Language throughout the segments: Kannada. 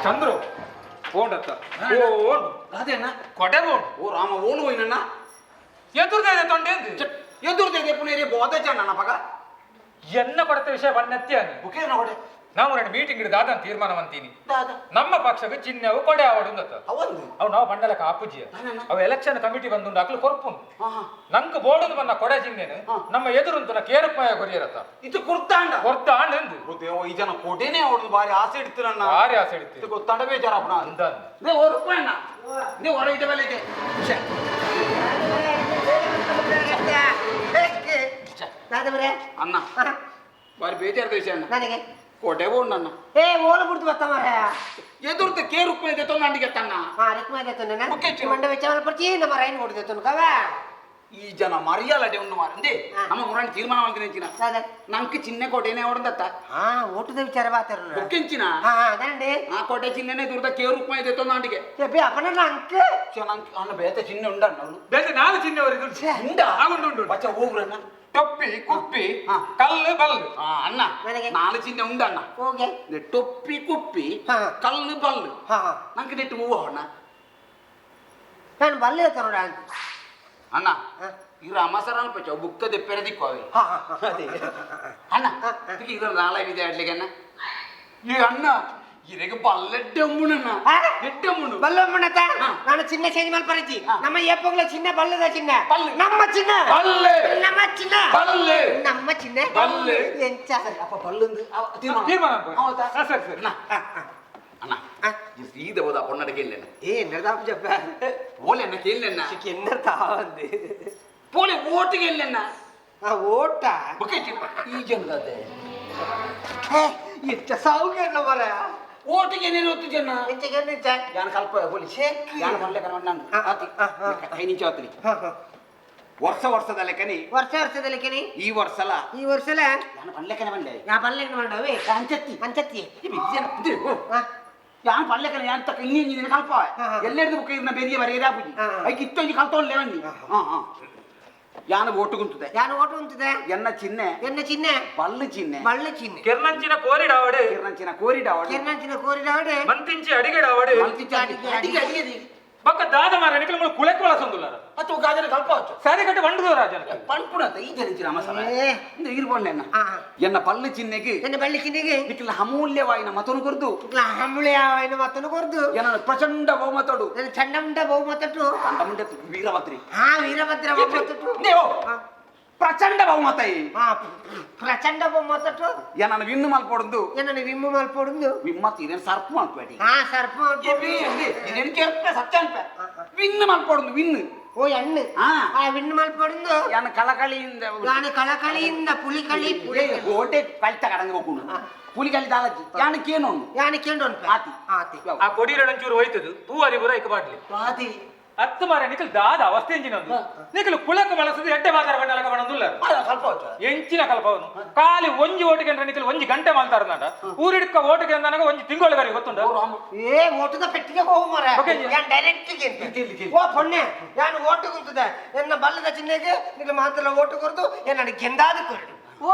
ಚಂದ್ರು ಓಂಡತ್ತ ಓಂಡು ಅದೇನ ಕೊಡೆ ಓಂಡು ಓ ರಾಮ ಓಣು ಹೋಯ್ನಣ್ಣ ಎದುರ್ದೇ ತೊಂಡೇಂದು ಎದುರ್ದೆ ಪುನೇರಿ ಬೋದೆ ಚಣ್ಣ ಪಗ ಎನ್ನ ಕೊಡತ ವಿಷಯ ಬನ್ನೆತ್ತಿ అని ಓಕೆ ನೋಡೆ ನಾವು ಎರಡು ಮೀಟಿಂಗ್ ಇಡದಾದ ತೀರ್ಮಾನ ಅಂತೀನಿ ದಾದ ನಮ್ಮ ಪಕ್ಷಕ್ಕೆ ಚಿಹ್ನೆವು ಕೊಡೆ ಆವಡು ಅಂತ ಅವಂದು ಅವು ನಾವು ಬಂಡಲಕ ಅಪ್ಪುಜಿಯ ಅವು ಎಲೆಕ್ಷನ್ ಕಮಿಟಿ ಬಂದು ಅಕ್ಲು ಕೊರ್ಪುಂಡು ಹಾ ನಂಗೆ ಬೋರ್ಡ್ ಬನ್ನ ಕೊಡೆ ಚಿಹ್ನೆನು ನಮ್ಮ ಎದುರುಂತನ ಕೇರಪ್ಪಯ ಕೊರಿಯರತ್ತ ಇದು ಕುರ್ತಾಂಡ ಕೊರ್ತಾಂಡ್ ಎಂದು ಓ ಈ ಜನ ಕೋಟೆನೇ ಹೊಡೆದು ಬಾರಿ ಆಸೆ ಇಡ್ತೀರಣ್ಣ ಭಾರಿ ಆಸೆ ಇಡ್ತೀವಿ ಇದು ಗೊತ್ತಾಂಡ ಬೇಜಾರಪ್ಪಣ ಅಂದ ದೇ ಹೊರಪಣ್ಣ ದೇ ಹೊರ ಇದೆ ಮೇಲೆ ಇದೆ ಅಣ್ಣ ಬಾರಿ ಬೇಜಾರದ ವಿಷಯ ಅಣ್ಣ ನನಗೆ ಕೋಟೆ ಹೋಣ್ಣಣ್ಣ ಏ ಓಲ ಬಿಡ್ತು ಬತ್ತ ಮಾರ ಎದುರ್ತ ಕೇರು ಇದೆ ತೊಂದಂಡಿಗೆ ತನ್ನ ರಿಕ್ಮ ದೇತನ ಓಕೆ, ಮಂಡ ವೆಚ್ಚವನ್ನ ಪರ್ಚಿ ನಮ್ಮ ರೈನ್ ಕೊಡ್ದೇತನ ಕವ ಈ ಜನ ಮರ್ಯಾಲಡೆ ಉಂಡು ಮಾರಂದೆ ನಮ್ಮ ಮುರಾಣಿ ತೀರ್ಮಾನ ಮಾಡ್ತೀನಿ ಅದೇ ನಂಗೆ ಚಿನ್ನೆ ಕೋಟೆನೇ ಹೊಡೆದತ್ತ ಹಾ ಓಟದ ವಿಚಾರ ಬಾತಾರ ಒಕ್ಕೆಂಚಿನ ಹಾ ಅದಂడి ಆ ಕೋಟೆ ಚಿನ್ನೆನೇ ದುರ್ದ ಕೇರು ಇದೆ ತೊಂದಂಡಿಗೆ ಎಬ್ಬಿ ಅಪ್ಪನ ಅಂಕ ನಂಗೆ ಅಣ್ಣ ಬೇತೆ ಚಿನ್ನೆ ಉಂಡಣ್ಣ ಅವನು ಬೇರೆ ನಾಲ್ಕು ಚಿಹ್ನೆವರೆಗೂ ಉಂಡ ಉಂಡು ಬಚ್ಚ ಹೋಗ್ರಣ್ಣ ಟೊಪ್ಪಿ ಕುಪ್ಪಿ ಹಾ. ಕಲ್ಲು ಬಲ್ಲು ಅಣ್ಣ ನನಗೆ? ನಾಲ್ಕು ಚಿನ್ನೆ ಉಂಡಣ್ಣ ಹೋಗೆ ಟೊಪ್ಪಿ ಕುಪ್ಪಿ ಹಾ. ಕಲ್ಲು ಬಲ್ಲು ಹಾ ನಂಗೆ ನೆಟ್ಟು ಹೂವು ಅಣ್ಣ ನಾನು ಬಲ್ಲೆ ನೋಡ ಅಣ್ಣ ಇವ್ರ ಅಮ್ಮಸರ ಅನ್ಪಚ್ಚ ಬುಕ್ಕ ದೆಪ್ಪೆರ ದಿಕ್ಕೋವಿ ಹಾ ಅದೇ ಅಣ್ಣ ಇದ್ರ ನಾಳೆ ಇದೆ ಆಡ್ಲಿಕ್ಕೆ ಅಣ್ಣ ಈ ಅಣ್ಣ ಇರಗ ಬಲ್ಲೆಡ್ಡಮ್ಮುನಣ್ಣ ಎಡ್ಡಮ್ಮುನು ಬಲ್ಲಮ್ಮನತ ನಾನು ಚಿನ್ನ ಚೇಂಜ್ ಮಾಡಿ ಪರಿಚಿ ನಮ್ಮ ಏಪಗಳ ಚಿನ್ನ ಬಲ್ಲದ ಚಿನ್ನ ಬಲ್ಲೆ. ನಮ್ಮ ಚಿನ್ನ ಬಲ್ಲೆ ನಮ್ಮ ಚಿನ್ನ ಬಲ್ಲೆ ನಮ್ಮ ಚಿನ್ನ ಬಲ್ಲೆ. ಎಂಚ ಅಪ್ಪ ಬಲ್ಲುಂದು ತೀರ್ಮಾನ ಹೌದಾ? ಸರಿ ಸರಿ ಅಣ್ಣ ಅಣ್ಣ ಈ ಸೀದ ಹೋದ ಪೊನ್ನಡ ಕೇಳಣ್ಣ ಏ ನಡದಾಪ ಜಪ್ಪ ಓಲೆ ಅಣ್ಣ ಕೇಳಣ್ಣ ಎನ್ನರ್ತಾ ಅಂದೆ ಪೋಲೆ ಓಟಿಗೆ ಎಲ್ಲಣ್ಣ ಆ ಓಟ ಈ ಜನರದೆ ಎಂಚ ಸಾವುಗೆ ಮರ ಓಟಿಗೆ ಏನೇನು ಹೊತ್ತು ಜನ ಎಂಚಗೆ ನಿಂಚ ಯಾನ ಕಲ್ಪ ಬೋಲಿ ಯಾನ ಬಂಡೆ ಕರ ನಾನು ಕೈ ನಿಂಚ ಹೊತ್ರಿ ವರ್ಷದ ಲೆಕ್ಕನಿ ವರ್ಷದಲ್ಲಿ ಕೆನಿ ಈ ವರ್ಷಲ ಈ ವರ್ಷಲ ಯಾನ ಬಂಡ್ಲೆಕ್ಕನೆ ಬಂಡೆ ನಾ ಬಲ್ಲೆಗ್ ಮಾಡವೆ ಅಂಚತ್ತಿ ಅಂಚತ್ತಿ ಯಾನ್ ಪಲ್ಲೆಕನ ಯಾನ್ ತಕ್ಕ ಇನ್ನೇನು ಕಲ್ಪ ಎಲ್ಲೆಡ್ದು ಬುಕ್ಕ ಇದನ್ನ ಬೇರೆ ಬರೆಯದ ಆಪುಜಿ ಐಕ್ ಇತ್ತೊಂಜಿ ಕಲ್ತೋನ್ ಲೆವನ್ನಿ ಯಾನ ಓಟು ಕುಂತದೆ ಯಾನು ಓಟು ಉಂಟದೆ ಎನ್ನ ಚಿನ್ನೆ ಎನ್ನ ಚಿನ್ನ ಬಲ್ಲು ಚಿನ್ನೆ ಬಳ್ಳ ಚಿನ್ನ ಕೆರ್ನಂಚಿನ ಕೋರಿಡಾವಡೆ ಕಿರಣಂಚಿನ ಕೋರಿಡಾವಡೆ ಕೆರ್ನಂಚಿನ ಕೋರಿಡಾವಡೆ ಮಂತಿಂಚಿ ಅಡಿಗೆಡಾವಡೆ ಅಡಿಗೆ ಪಕ್ಕ ದಾದ ಮಾರ ನಿಕಲ ಕುಳೆಕ್ ಬಳಸಂದುಲ್ಲಾರ ಮತ್ತು ಗಾಜನ ಕಲ್ಪ ಹಚ್ಚು ಸರಿ ಕಟ್ಟಿ ಬಂಡು ರಾಜನ ಪಂಪುಣತ ಈ ಜನಿಂಚಿನ ಅಮಸಲ ಇಂದು ಇರ್ಬೋಣ್ಣ ಎನ್ನ ಪಲ್ಲು ಚಿನ್ನೆಗೆ ಎನ್ನ ಬಳ್ಳಿ ಚಿನ್ನೆಗೆ ನಿಖಿಲ ಅಮೂಲ್ಯವಾಯಿನ ಮತನು ಕೊರ್ದು ಹಮ್ಮಳೆ ಆಯ್ನ ಮತ್ತನು ಕೊರ್ದು ಎನ್ನ ಪ್ರಚಂಡ ಬಹುಮತಡು ನನ್ನ ಚಂಡಮುಂಡ ಬಹುಮತಟ್ಟು ಕಂಡ ಮುಂಡೆ ವೀರಭದ್ರಿ ಹಾ ವೀರಭದ್ರ ಬಹುಮತಟ್ಟು ನೀವು ಪ್ರಚಂಡ ಬಹುಮತ ಹಾ ಪ್ರಚಂಡ ಬಹುಮತಟ್ಟು ಎನ್ನ ವಿನ್ನು ಮಲ್ಪೊಡ್ದು ಎನ್ನ ವಿಮ್ಮು ಮಲ್ಪೊಡುಂದು ವಿಮ್ಮತ್ ಇದೇನು ಸರ್ಪ ಮಲ್ಪೇಡಿ ಹಾ ಸರ್ಪ ಇದೇನು ಕೇರ್ಪೆ ಸತ್ಯ ಅನ್ಪೆ ವಿನ್ನು ಮಲ್ಪೊಡ್ದು ವಿನ್ನು ಓ ಎಣ್ಣು ಆ ವಿಣ್ಣು ಮಲ್ಪೊಡುಂದು ಯಾನ ಕಳಕಳಿಯಿಂದ ನಾನು ಕಳಕಳಿಯಿಂದ ಪುಲಿಕಳಿ ಗೋಟೆ ಕಳಿತ ಕಡಂಗ ಹೋಗುಂಡು ಪುಲಿಕಳಿ ದಾಲಜ್ಜಿ ಯಾನಕ್ಕೇನು ಯಾನು ಕೇಂದ್ರ ಆತಿ ಆತಿ ಆ ಕೊಡಿರಡಂಚೂರು ಹೋಯ್ತದು ತೂವರಿ ಬುರ ಇಕ ಬಾಡ್ಲಿ ಆತಿ ಅತ್ತ ಮಾರ ನಿಕಲ್ ದಾದ ಅವಸ್ಥೆ ಎಂಚಿನ ನಿಕಲ್ ಕುಳಕ ಬಳಸದು ಎಡ್ಡೆ ಮಾತಾರ ಬಂಡಲಕ ಬಣಂದುಲ್ಲ ಸ್ವಲ್ಪ ಹೊತ್ತು ಎಂಚಿನ ಕಲ್ಪವನು ಖಾಲಿ ಒಂಜಿ ಓಟಿಗೆ ಅಂದ್ರೆ ನಿಕಲ್ ಒಂಜಿ ಗಂಟೆ ಮಾಲ್ತಾರ ನಾಡ ಊರಿಡ್ಕ ಓಟಿಗೆ ಅಂದನಗ ಒಂಜಿ ತಿಂಗಳಿಗೆ ಗೊತ್ತುಂಡ ಏ ಓಟದ ಪೆಟ್ಟಿಗೆ ಹೋಗು ಮರ ಓಕೆ. ಯಾನ್ ಡೈರೆಕ್ಟ್ ಗೆ ಓ ಪೊಣ್ಣೆ ಯಾನು ಓಟು ಕುಂತದ ಎನ್ನ ಬಲ್ಲದ ಚಿನ್ನೆಗೆ ನಿಗ ಮಾತ್ರ ಓಟು ಕೊರ್ದು ಎನ್ನ ಗೆಂದಾದ ಕೊರಡು ಓ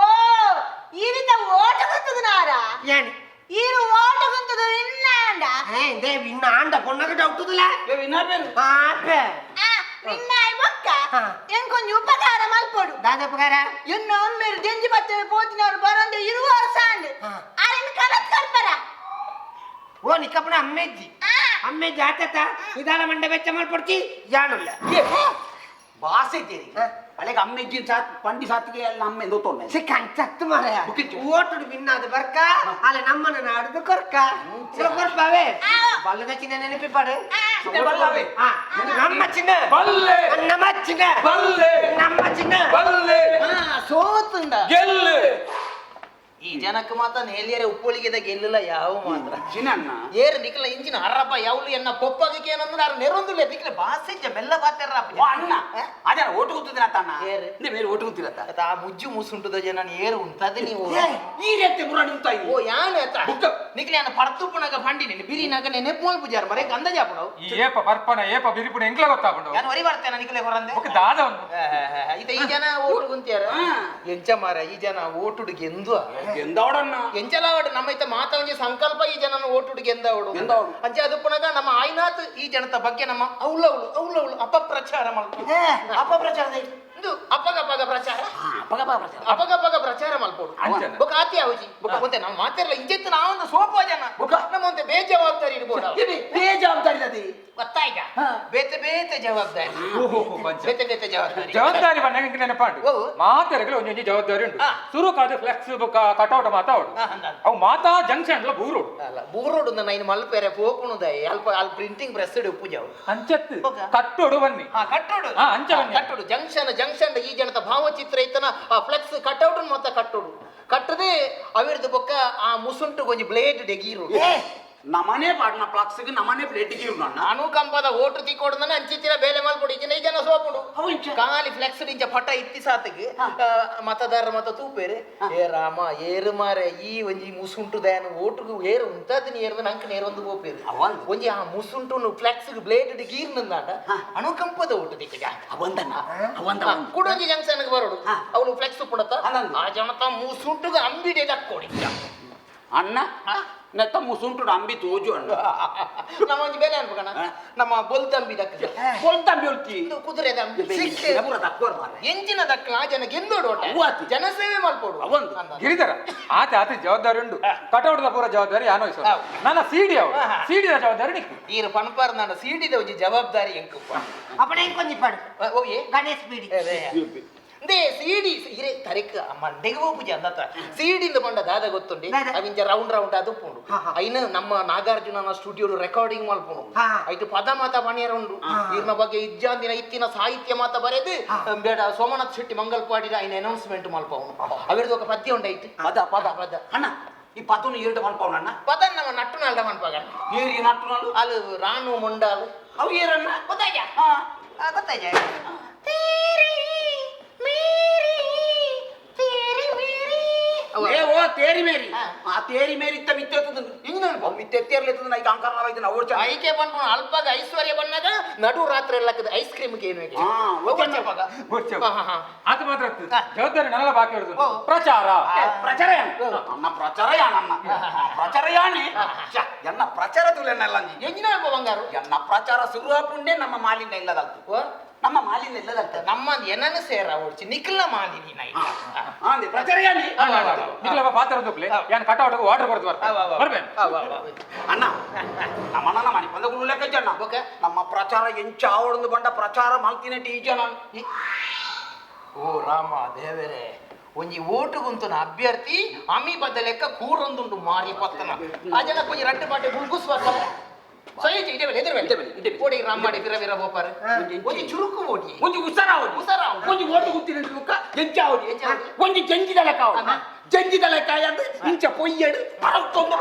ಈ ರೀತಿ ಓಟ ಗುಂತದನಾರ ಯಾನಿ ఈరు ఓటు గుంతదు విన్నాండ దే విన్న ఆండ పొన్నకు డౌటుదులే ವಿನ್ನ ಬೇರು ఆపే విన్నాయి బొక్క ఇంకొంచెం ఉపకారం అల్పడు దాని ఉపకార ఎన్నో మీరు జంజి పత్తి పోతున్నారు బరండి 20 ವರ್ಷ ఆయన కలత్ కల్పరా ఓ నికప్పుడు అమ్మేజ్జి అమ్మేజ్జి ఆతత ఇదాల మండ వెచ్చ మల్పొಡ್ತಿ ಜಾನುಲ್ಲ ಭಾಷೆ ಇದ್ದೀರಿ ಅಲೆಗ ಅಮ್ಮೆಜ್ಜಿ ಸಾತ್ ಪಂಡಿ ಸಾತಿಗೆ ಎಲ್ಲ ಅಮ್ಮೆ ದೋತೊಂಡೆ ಸಿ ಕಂಚತ್ತು ಮಾರಯ ಓಟುಡು ವಿನ್ನಾದ ಬರ್ಕ ಅಲ್ಲ ನಮ್ಮನ ನಾಡುದು ಕೊರ್ಕ ಕೊರ್ಪಾವೆ ಬಲ್ಲದ ಚಿನ್ನ ನೆನಪಿ ಪಾಡು ಬಲ್ಲವೆ ನಮ್ಮ ಚಿನ್ನ ಬಲ್ಲೆ ನಮ್ಮ ಚಿನ್ನ ಬಲ್ಲೆ ನಮ್ಮ ಚಿನ್ನ ಬಲ್ಲೆ ಸೋತುಂಡ ಗೆಲ್ಲೆ ಈ ಜನ ಎನಕ್ ಮಾತ ನೇಲಿಯರೆ ಉಪ್ಪೊಳಿಗೆದ ಗೆಲ್ಲಿಲ್ಲ ಯಾವ ಮಾತ್ರ ಚಿನ್ನ ಏರು ನಿಕ್ಲ ಇಂಚಿನ ಹರ್ರಪ್ಪ ಯಾವ್ಲು ಎನ್ನ ಪೊಪ್ಪಗಕ್ಕೆ ಏನಂದ್ರೆ ಅವ್ರು ನೆರೊಂದುಲೆ ನಿಕ್ಲ ಬಾಸಿಜ್ಜ ಮೆಲ್ಲ ಬಾತಾರ ಓ ಅಣ್ಣ ಅದೇ ಓಟು ಕೂತಿದ್ದೀನ ತಣ್ಣ ಏರು ಮೇಲೆ ಓಟು ಕೂತಿರತ್ತ ಆ ಮುಜ್ಜು ಮೂಸುಂಟದ ಜನ ಏರು ಉಂಟದ ನೀವು ಈ ರೀತಿ ಬುರ ನಿಂತ ಓ ಯಾನ್ ಆತ ನಿಕ್ಲ ಅನ್ನ ಪಡತುಪ್ಪನಾಗ ಫಂಡಿನಿ ಬಿರಿನಾಗ ನೆನಪು ಮಲ್ ಪೂಜಾರ ಮರೆ ಗಂಧ ಜಾಪುಡವು ಈ ಏಪ ಪರ್ಪನ ಏಪ ಬಿರಿಪುಣ ಎಂಕ್ಲ ಗೊತ್ತಾಪುಂಡು ಯಾನ್ ವರಿ ಬರ್ತೇನೆ ನಿಕ್ಲೆ ಹೊರಂದೆ ಒಕ್ಕ ದಾದ ಒಂದು ಈ ಜನ ಓಟು ಕುಂತ್ಯಾರ ಎಂಚ ಮಾರ ಈ ಜನ ಓಟುಡಿಗೆ ಎಂದು ಎಂದವಡನ್ನ ಎಂಚಲ ಅವಡು ನಮ್ಮ ಇತ್ತ ಮಾತ ಒಂಜಿ ಸಂಕಲ್ಪ ಈ ಜನ ಓಟುಡಿಗೆ ಎಂದವಡು ಅಂಚೆ ಅದು ಪುನಗ ನಮ್ಮ ಆಯ್ನಾತ್ ಈ ಜನತ ಬಗ್ಗೆ ನಮ್ಮ ಅವಳು ಅಪಪ್ರಚಾರ ಮಾಡ್ಕೊಂಡು ಅಪಪ್ರಚಾರ ಇದು ಅಪಗಪಗ ಪ್ರಚಾರ ಪಗ ಅಪಗಪಗ ಪ್ರಚಾರ ಮಲ್ಪೋಡು ಅಂಚನೆ. ಬೊಕ ಆತಿ ಆವುಜಿ ಬೊಕ ಮತ್ತೆ ನಾವು ಮಾತಿರಲ್ಲ ಇಂಜೆತ್ತು ನಾವೊಂದು ಸೋಪ ಜನ ನಮ್ಮಂತೆ ಬೇಜವಾಬ್ದಾರಿ ಇಡ್ಬೋಡ ಬೇಜವಾಬ್ದಾರಿ ಗೊತ್ತಾಯ್ಗ ಬೇತೆ ಬೇತೆ ಜವಾಬ್ದಾರಿ ಬೇತೆ ಬೇತೆ ಜವಾಬ್ದಾರಿ ಜವಾಬ್ದಾರಿ ಬಂದಾಗ ನೆನಪಾಂಡು ಓ. ಮಾತೆರಗಲು ಒಂಜೊಂಜಿ ಜವಾಬ್ದಾರಿ ಉಂಟು ಹಾ. ಸುರು ಕಾದ ಫ್ಲೆಕ್ಸ್ ಕಟೌಟ್ ಮಾತಾಡು ಅವು ಮಾತಾ ಜಂಕ್ಷನ್ ಬೂರೋಡು ಅಲ್ಲ ಬೂರೋಡು ನೈನ್ ಮಲ್ಪೇರೆ ಪೋಪುಣುದಾಯಿ ಅಲ್ಪ ಅಲ್ಲಿ ಪ್ರಿಂಟಿಂಗ್ ಪ್ರೆಸ್ ಉಪ್ಪು ಜಾವು ಅಂಚತ್ತು ಓಕ. ಕಟ್ಟೋಡು ಬನ್ನಿ ಕಟ್ಟೋಡು ಅಂಚ ಬನ್ನಿ. ಕಟ್ಟೋಡು ಜಂಕ್ಷನ್ ಈ ಜನತ ಭಾವಚಿತ್ರ ಐತನ ಆ ಫ್ಲೆಕ್ಸ್ ಕಟ್ಔಟ್ ಮತ್ತೆ ಕಟ್ಟೋಡು ಕಟ್ಟದೆ ಅವಿರ್ದು ಬೊಕ್ಕ ಆ ಮುಸುಂಟು ಕೊಂಚ ಬ್ಲೇಡ್ ಡೆಗೀರು ನಮನೆ ಪಾಡ್ನ ಪ್ಲಾಕ್ಸ್ಗೆ ನಮನೆ ಪ್ಲೇಟಿಗೆ ಅಣ್ಣ ನಾನು ಕಂಪದ ಓಟು ತಿಕ್ಕೋಡ್ದನ ಅಂಚಿತ್ತಿನ ಬೇಲೆ ಮಲ್ಪೊಡು ಈ ಜನ ಸೋಪುಡು ಕಾಲಿ ಫ್ಲೆಕ್ಸ್ ಇಂಚ ಪಟ ಇತ್ತಿ ಸಾತಿಗೆ ಮತದಾರ ಮತ ತೂಪೇರೆ ಏ ರಾಮ ಏರು ಮಾರೆ ಈ ಒಂಜಿ ಮುಸುಂಟು ದಯನ ಓಟುಗು ಏರು ಉಂಟದ ಏರು ನಂಗೆ ನೇರೊಂದು ಹೋಪೇರು ಒಂಜಿ ಆ ಮುಸುಂಟು ಫ್ಲೆಕ್ಸ್ ಬ್ಲೇಡ್ ಗೀರ್ ನಂದಾಂಡ ಅನುಕಂಪದ ಓಟು ದಿಕ್ಕ ಅವಂದ ಕುಡೊಂಜಿ ಜಂಕ್ಷನ್ ಬರೋಡು ಅವಳು ಫ್ಲೆಕ್ಸ್ ಪುಡತ ಆ ಜನತ ಮುಸುಂಟುಗ ಅಂಬಿಡೆ ದಕ್ಕೋಡಿ ಅಣ್ಣ ನೆತ್ತ ಮುಸುಂಟು ಅಂಬಿ ತೋಜು ಅಣ್ಣ ನಮ್ಮ ಒಂಜಿ ಬೇಲೆ ಅನ್ಬೇಕಣ್ಣ ನಮ್ಮ ಬೊಲ್ತಂಬಿ ದಕ್ಕ ಕೊಲ್ತಂಬಿ ಹೊಲ್ತಿ ಇದು ಕುದುರೆ ದಂಬಿ ಪೂರ ತಕ್ಕೋರ್ ಮಾರ ಎಂಚಿನ ದಕ್ಕಲ ಆ ಜನ ಗೆಂದೋಡು ಒಟ್ಟ ಅವ್ವಾತಿ. ಜನಸೇವೆ ಮಲ್ಪೋಡು ಅವಂದು. ಗಿರಿಧರ ಆತ ಜವಾಬ್ದಾರಿ ಉಂಟು ಕಟೌಟ್ದ ಪೂರ ಜವಾಬ್ದಾರಿ ಯಾನೋಯ್ಸ ನನ್ನ ಸಿಡಿ ಅವು ಸಿಡಿದ ಜವಾಬ್ದಾರಿ ನಿಕ್ಕು ಈರು ಪಣಪಾರ ನಾನು ಸೀಡಿದ ಒಂಜಿ ಜವಾಬ್ದಾರಿ ಎಂಕಪ್ಪ ಅಪ್ಪಡೆ ಕೊಂಚಿ ಪಡು ಓಯೆ ಗಣೇಶ್ ಬೀಡಿ ದೇ ಸೀಡಿ ಇರೆ ತರಿಕ ಮಂಡೆಗೆ ಹೋಗುಜಿ ಅಂದತ್ತ ಸೀಡಿಂದ ಬಂಡ ದಾದ ಗೊತ್ತುಂಡಿ ದಾದ. ಅವಿಂಚ ರೌಂಡ್ ಅದು ಪೋಂಡು ಐನ ನಮ್ಮ ನಾಗಾರ್ಜುನನ ಸ್ಟುಡಿಯೋ ರೆಕಾರ್ಡಿಂಗ್ ಮಲ್ಪೋಡು ಐಟು ಪದ ಮಾತ ಪಣಿಯರ ಉಂಡು ಇರ್ನ ಬಗ್ಗೆ ಇಜ್ಜಾಂದಿನ ಇತ್ತಿನ ಸಾಹಿತ್ಯ ಮಾತ ಬರೆದು ಬೇಡ ಸೋಮನಾಥ್ ಶೆಟ್ಟಿ ಮಂಗಲ್ ಪಾಡಿದ ಐನ ಅನೌನ್ಸ್ಮೆಂಟ್ ಮಲ್ಪವನು ಅವಿರ್ದು ఒక ಪದ್ಯ ಉಂಡೈತು ಪದ ಅಣ್ಣ ಈ ಪದನು ಏರ್ಡ ಮಲ್ಪವನಣ್ಣ ಪದ ನಮ್ಮ ನಟ್ಟು ನಾಲ್ಡ ಮನ್ಪಾಗ ಏರಿ ನಟ್ಟುನಾಳು ಅಲ್ಲಿ ರಾಣು ಮುಂಡಾಲು ಅವು ಏರಣ್ಣ ಗೊತ್ತಾಯ್ಯ ಗೊತ್ತಾಯ್ಯ ಏ ಓ ತೇರಿ ಮೇರಿ ಆ ತೇರಿ ಮೇರಿ ಇತ್ತ ಮಿತ್ತೆತ್ತದ ಹಿಂಗ ಮಿತ್ತೆತ್ತಿರ್ಲಿತ್ತದ ನಾ ಈಗ ಅಂಕರ್ನಾವ ಇದನ್ನ ಅವ್ರು ಚಂದ ಐಕೆ ಬಂದ್ಕೊಂಡು ಅಲ್ಪಾಗ ಐಶ್ವರ್ಯ ಬಂದಾಗ ನಡು ರಾತ್ರಿ ಎಲ್ಲಕ್ಕದ ಐಸ್ ಕ್ರೀಮ್ಗೆ ಏನು ಆತ ಮಾತ್ರ ಜವಾಬ್ದಾರಿ ನಲ್ಲ ಬಾಕಿ ಇರೋದು ಪ್ರಚಾರ ಪ್ರಚಾರ ಅನ್ನ ಪ್ರಚಾರ ಯಾನನ್ನ ಪ್ರಚಾರ ಯಾನೆ ಎನ್ನ ಪ್ರಚಾರ ತುಲೆನ್ನಲ್ಲ ಎಂಜಿನ ಬಂಗಾರು ಎನ್ನ ಪ್ರಚಾರ ಶುರುವಾಪುಂಡೆ ನಮ್ಮ ಮಾಲಿನ್ಯ ಇಲ್ಲದಲ್ತು ನಮ್ಮ ಮಾಲಿನ್ಯ ಇಲ್ಲದಲ್ತ ನಮ್ಮ ಏನನ್ನು ಸೇರ ಓಡ್ಸಿ ನಿಖಿಲ ಮಾಲಿನಿ ಅಂದೆ ಪ್ರಚಾರ ಯಾನೆ ನಿಕ್ಲವ ಪಾತ್ರ ದುಕ್ಲೆ ಯಾನ್ ಕಟೌಟ್ ವಾಟರ್ ಕೊಡ್ತು ಬರ್ಬೇನ್ ಅಣ್ಣ ನಮ್ಮನ್ನ ಮನೆ ಬಂದ ಲೆಕ್ಕ ಜನ ಓಕೆ ನಮ್ಮ ಪ್ರಚಾರ ಎಂಚ ಆವಡಂದು ಬಂಡ ಪ್ರಚಾರ ಮಲ್ತಿನ ಟೀಚರ್ ಓ ರಾಮ ದೇವರೇ ಒಂಜಿ ಓಟುಗುಂತನ ಅಭ್ಯರ್ಥಿ ಅಮಿ ಬದ್ದ ಲೆಕ್ಕ ಕೂರೊಂದುಂಡು ಮಾರಿ ಪತ್ತನ ಆ ಜನ ಕೊಂಚ ರಟ್ಟು ಪಾಟೆ ಗುಲ್ಗುಸ್ವಾರ ಸಹಿತ ಓಡಿ ರಾಮಾಡಿ ವಿರ ವಿರ ಬೋಪಾರ ಒಂಜಿ ಚುರುಕು ಓಡಿ ಒಂಜಿ ಉಸರ ಓಡಿ ಉಸರ ಒಂಜಿ ಓಟು ಗುತ್ತಿನ ಲುಕ್ಕ ಎಂಚ ಓಡಿ ಒಂಜಿ ಜಂಜಿದ ಲೆಕ್ಕ ಓಡಿ ಜಂಜಿದ ಲೆಕ್ಕ ಅಂದ್ರೆ ಇಂಚ ಪೊಯ್ಯಡು ಪರಂಕೊಂದು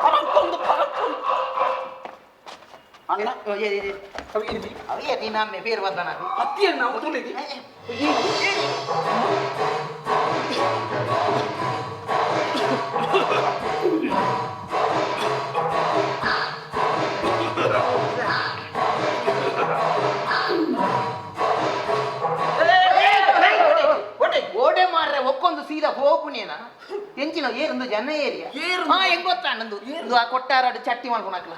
ಅಣ್ಣ ಅವೇ ನೀ ನಾನು ಬೇರೆ ಬಂದ ನಾನು ಹತ್ತಿಯನ್ನ ಉದುಲಿಗೆ ಓಡೆ ಮಾರ್ರೆ ಒಕ್ಕೊಂದು ಸೀದಾ ಹೋಗುನೇನ ಎಂಚಿನ ಏರುಂದು ಜನ ಏರಿಯಾ ಹೆಂಗ್ ಗೊತ್ತಾ ನಂದು ಇದು ಆ ಕೊಟ್ಟಾರ ಚಟ್ಟಿ ಮಾಡ್ಕೊಂಡು ಹಾಕ್ಲ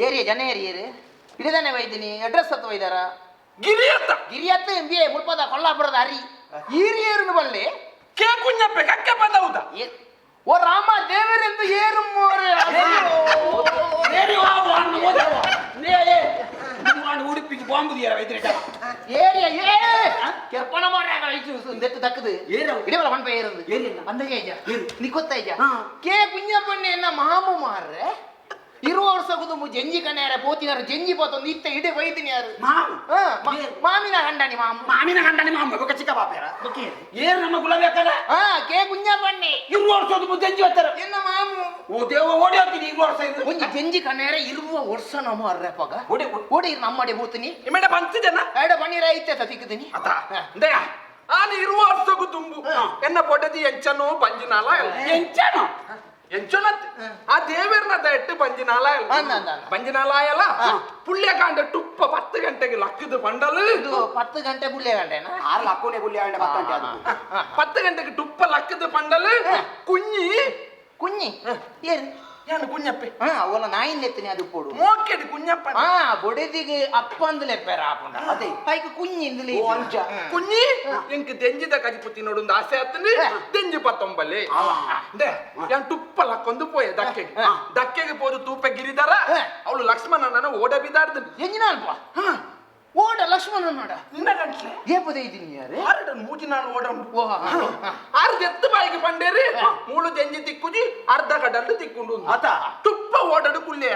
ಏರಿಯಾ ಜನ ಏರಿಯೇರಿ ಹಿಡಿದಾನೆ ವೈದಿನಿ ಅಡ್ರೆಸ್ ಹತ್ತು ವೈದಾರ ಗಿರಿಯತ್ತ ಎಂಬಿ ಮುಲ್ಪದ ಕೊಲ್ಲಾಪುರದ ಹರಿ ಹಿರಿಯೇರುನು ಬಲ್ಲೆ ಕೆ ಕುഞ്ഞಪ್ಪೆ ಕಕ್ಕೆ ಬಂದವುದ ಓ ರಾಮ ದೇವರೆಂದು ಏರು ಉಡುಪಿಗೆ ಬಾಂಬು ಏರಿಯಾ ಕೆರ್ಪಣ ಮಾರ್ಯಾಗ ದಕ್ಕದು ಇಡವಲ್ಲ ಮಣ್ಪ ಏರಂದು ಅಂದಗೆ ನೀ ಗೊತ್ತಾಯ್ಜ ಕೆ ಕುഞ്ഞಪ್ಪಣ್ಣೆ ಎನ್ನ ಮಾಮು ಮಾರ್ರೆ ಇರುವ ವರ್ಷಕ್ಕೂ ಜಂಜಿ ಕಣ್ಯಾರ ಪೋತಿನಾರು ಜಂಜಿ ಪೋತೊಂದು ಇತ್ತ ಇಡೆ ಬೈದಿನಿ ಯಾರು ಮಾವು ಮಾಮಿನ ಗಂಡನಿ ಮಾಮಿನ ಗಂಡನಿ ಮಾಮ ಬೊಕ ಚಿಕ್ಕ ಬಾಪೇರ ಏರ್ ನಮ್ಮ ಗುಲಾಬಿ ಹಾಕಲ್ಲ ಕೇ ಕುಂಜ ಬನ್ನಿ ಇರುವ ವರ್ಷದ ಜಂಜಿ ಬರ್ತಾರ ಎನ್ನ ಮಾಮು ಓ ದೇವ ಓಡಿ ಹೋಗ್ತೀನಿ ಇರುವ ವರ್ಷ ಇದು ಒಂಜಿ ಜಂಜಿ ಕಣ್ಯಾರ ಇರುವ ವರ್ಷ ನಮ್ಮ ಅರ್ರೆಪಗ ಓಡಿ ಓಡಿ ನಮ್ಮಡೆ ಹೋಗ್ತೀನಿ ಇಮೇಡ ಬಂತಿದ್ದೇನ ಎಡ ಬನ್ನಿರ ಐತೆ ತಿಕ್ಕದಿನಿ ಅತ ದೇ ಆನೆ ಇರುವ ವರ್ಷಕ್ಕೂ ತುಂಬು ಎನ್ನ ಪೊಡದಿ ಎಂಚನೋ ಪಂಜಿನಾಲ ಎಂಚನೋ ಎಂಚನತ್ ಆ ದೇವೇರ್ನ ಎಟ್ಟು ಪಂಜಿನಾಲ ಪಂಜಿನಾಲಾಯಲ್ಲ ಪುಳ್ಯಕಾಂಡ ಟುಪ್ಪ 10 ಗಂಟೆಗೆ ಲಕ್ಕದ ಬಂಡಲು ಇದು 10 ಗಂಟೆ ಬುಳ್ಳೆ ಗಂಟೆನಾ 6 ಲಕ್ಕನೆ ಬುಳ್ಳೆ ಗಂಟೆ 10 ಗಂಟೆ ಅದು 10 ಗಂಟೆಗೆ ಟುಪ್ಪ ಲಕ್ಕದ ಬಂಡಲು ಕುഞ്ഞി ಕುഞ്ഞി ಏನ್ ಏನು ಕುഞ്ഞಪ್ಪೆ ಅವಲ್ಲ ನಾಯಿನ್ ಎತ್ತಿನಿ ಅದು ಕೊಡು ಮೋಕೆದು ಕುഞ്ഞಪ್ಪ ಬೊಡೆದಿಗೆ ಅಪ್ಪ ಅಂದಲೆ ಪೆರ ಆಪುಂಡ ಅದೇ ಐಕ ಕುഞ്ഞി ಇಂದಲೆ ಓ ಅಂಚ ಕುഞ്ഞി ಎಂಕ್ ದೆಂಜಿದ ಕಜಿಪುತ್ತಿ ನೋಡೊಂದು ಆಸೆ ಆತಂದ್ರೆ ದೆಂಜಿ ಪತ್ತೊಂಬಲೆ ದೇ ಯಾನ್ ತುಪ್ಪ ಲಕ್ಕೊಂದು ಪೋಯ ದಕ್ಕೆಗೆ ಪೋದು ತೂಪ ಗಿರಿದಾರ ಅವಳು ಲಕ್ಷ್ಮಣನ ಓಡ ಬಿದ್ದಾಡ್ದು ಎಂಜಿನ ಅಲ್ಪ ಓಡ ಲಕ್ಷ್ಮಣ ನೋಡ ನಿನ್ನ ಗಂಟ್ಲೆ ಏಪದ ಇದೀನಿ ಯಾರು ಆರಡ ಮೂಜಿನಾಳು ಓಡ ಆರು ಎತ್ತು ಬಾಯಿಗೆ ಬಂಡೇರಿ ಮೂಳು ಜಂಜಿ ತಿಕ್ಕುಜಿ ಅರ್ಧ ಕಡಲ್ಲು ತಿಕ್ಕೊಂಡು ಅತ ತುಪ್ಪ ಓಡಡು ಕುಲ್ಲೆಯ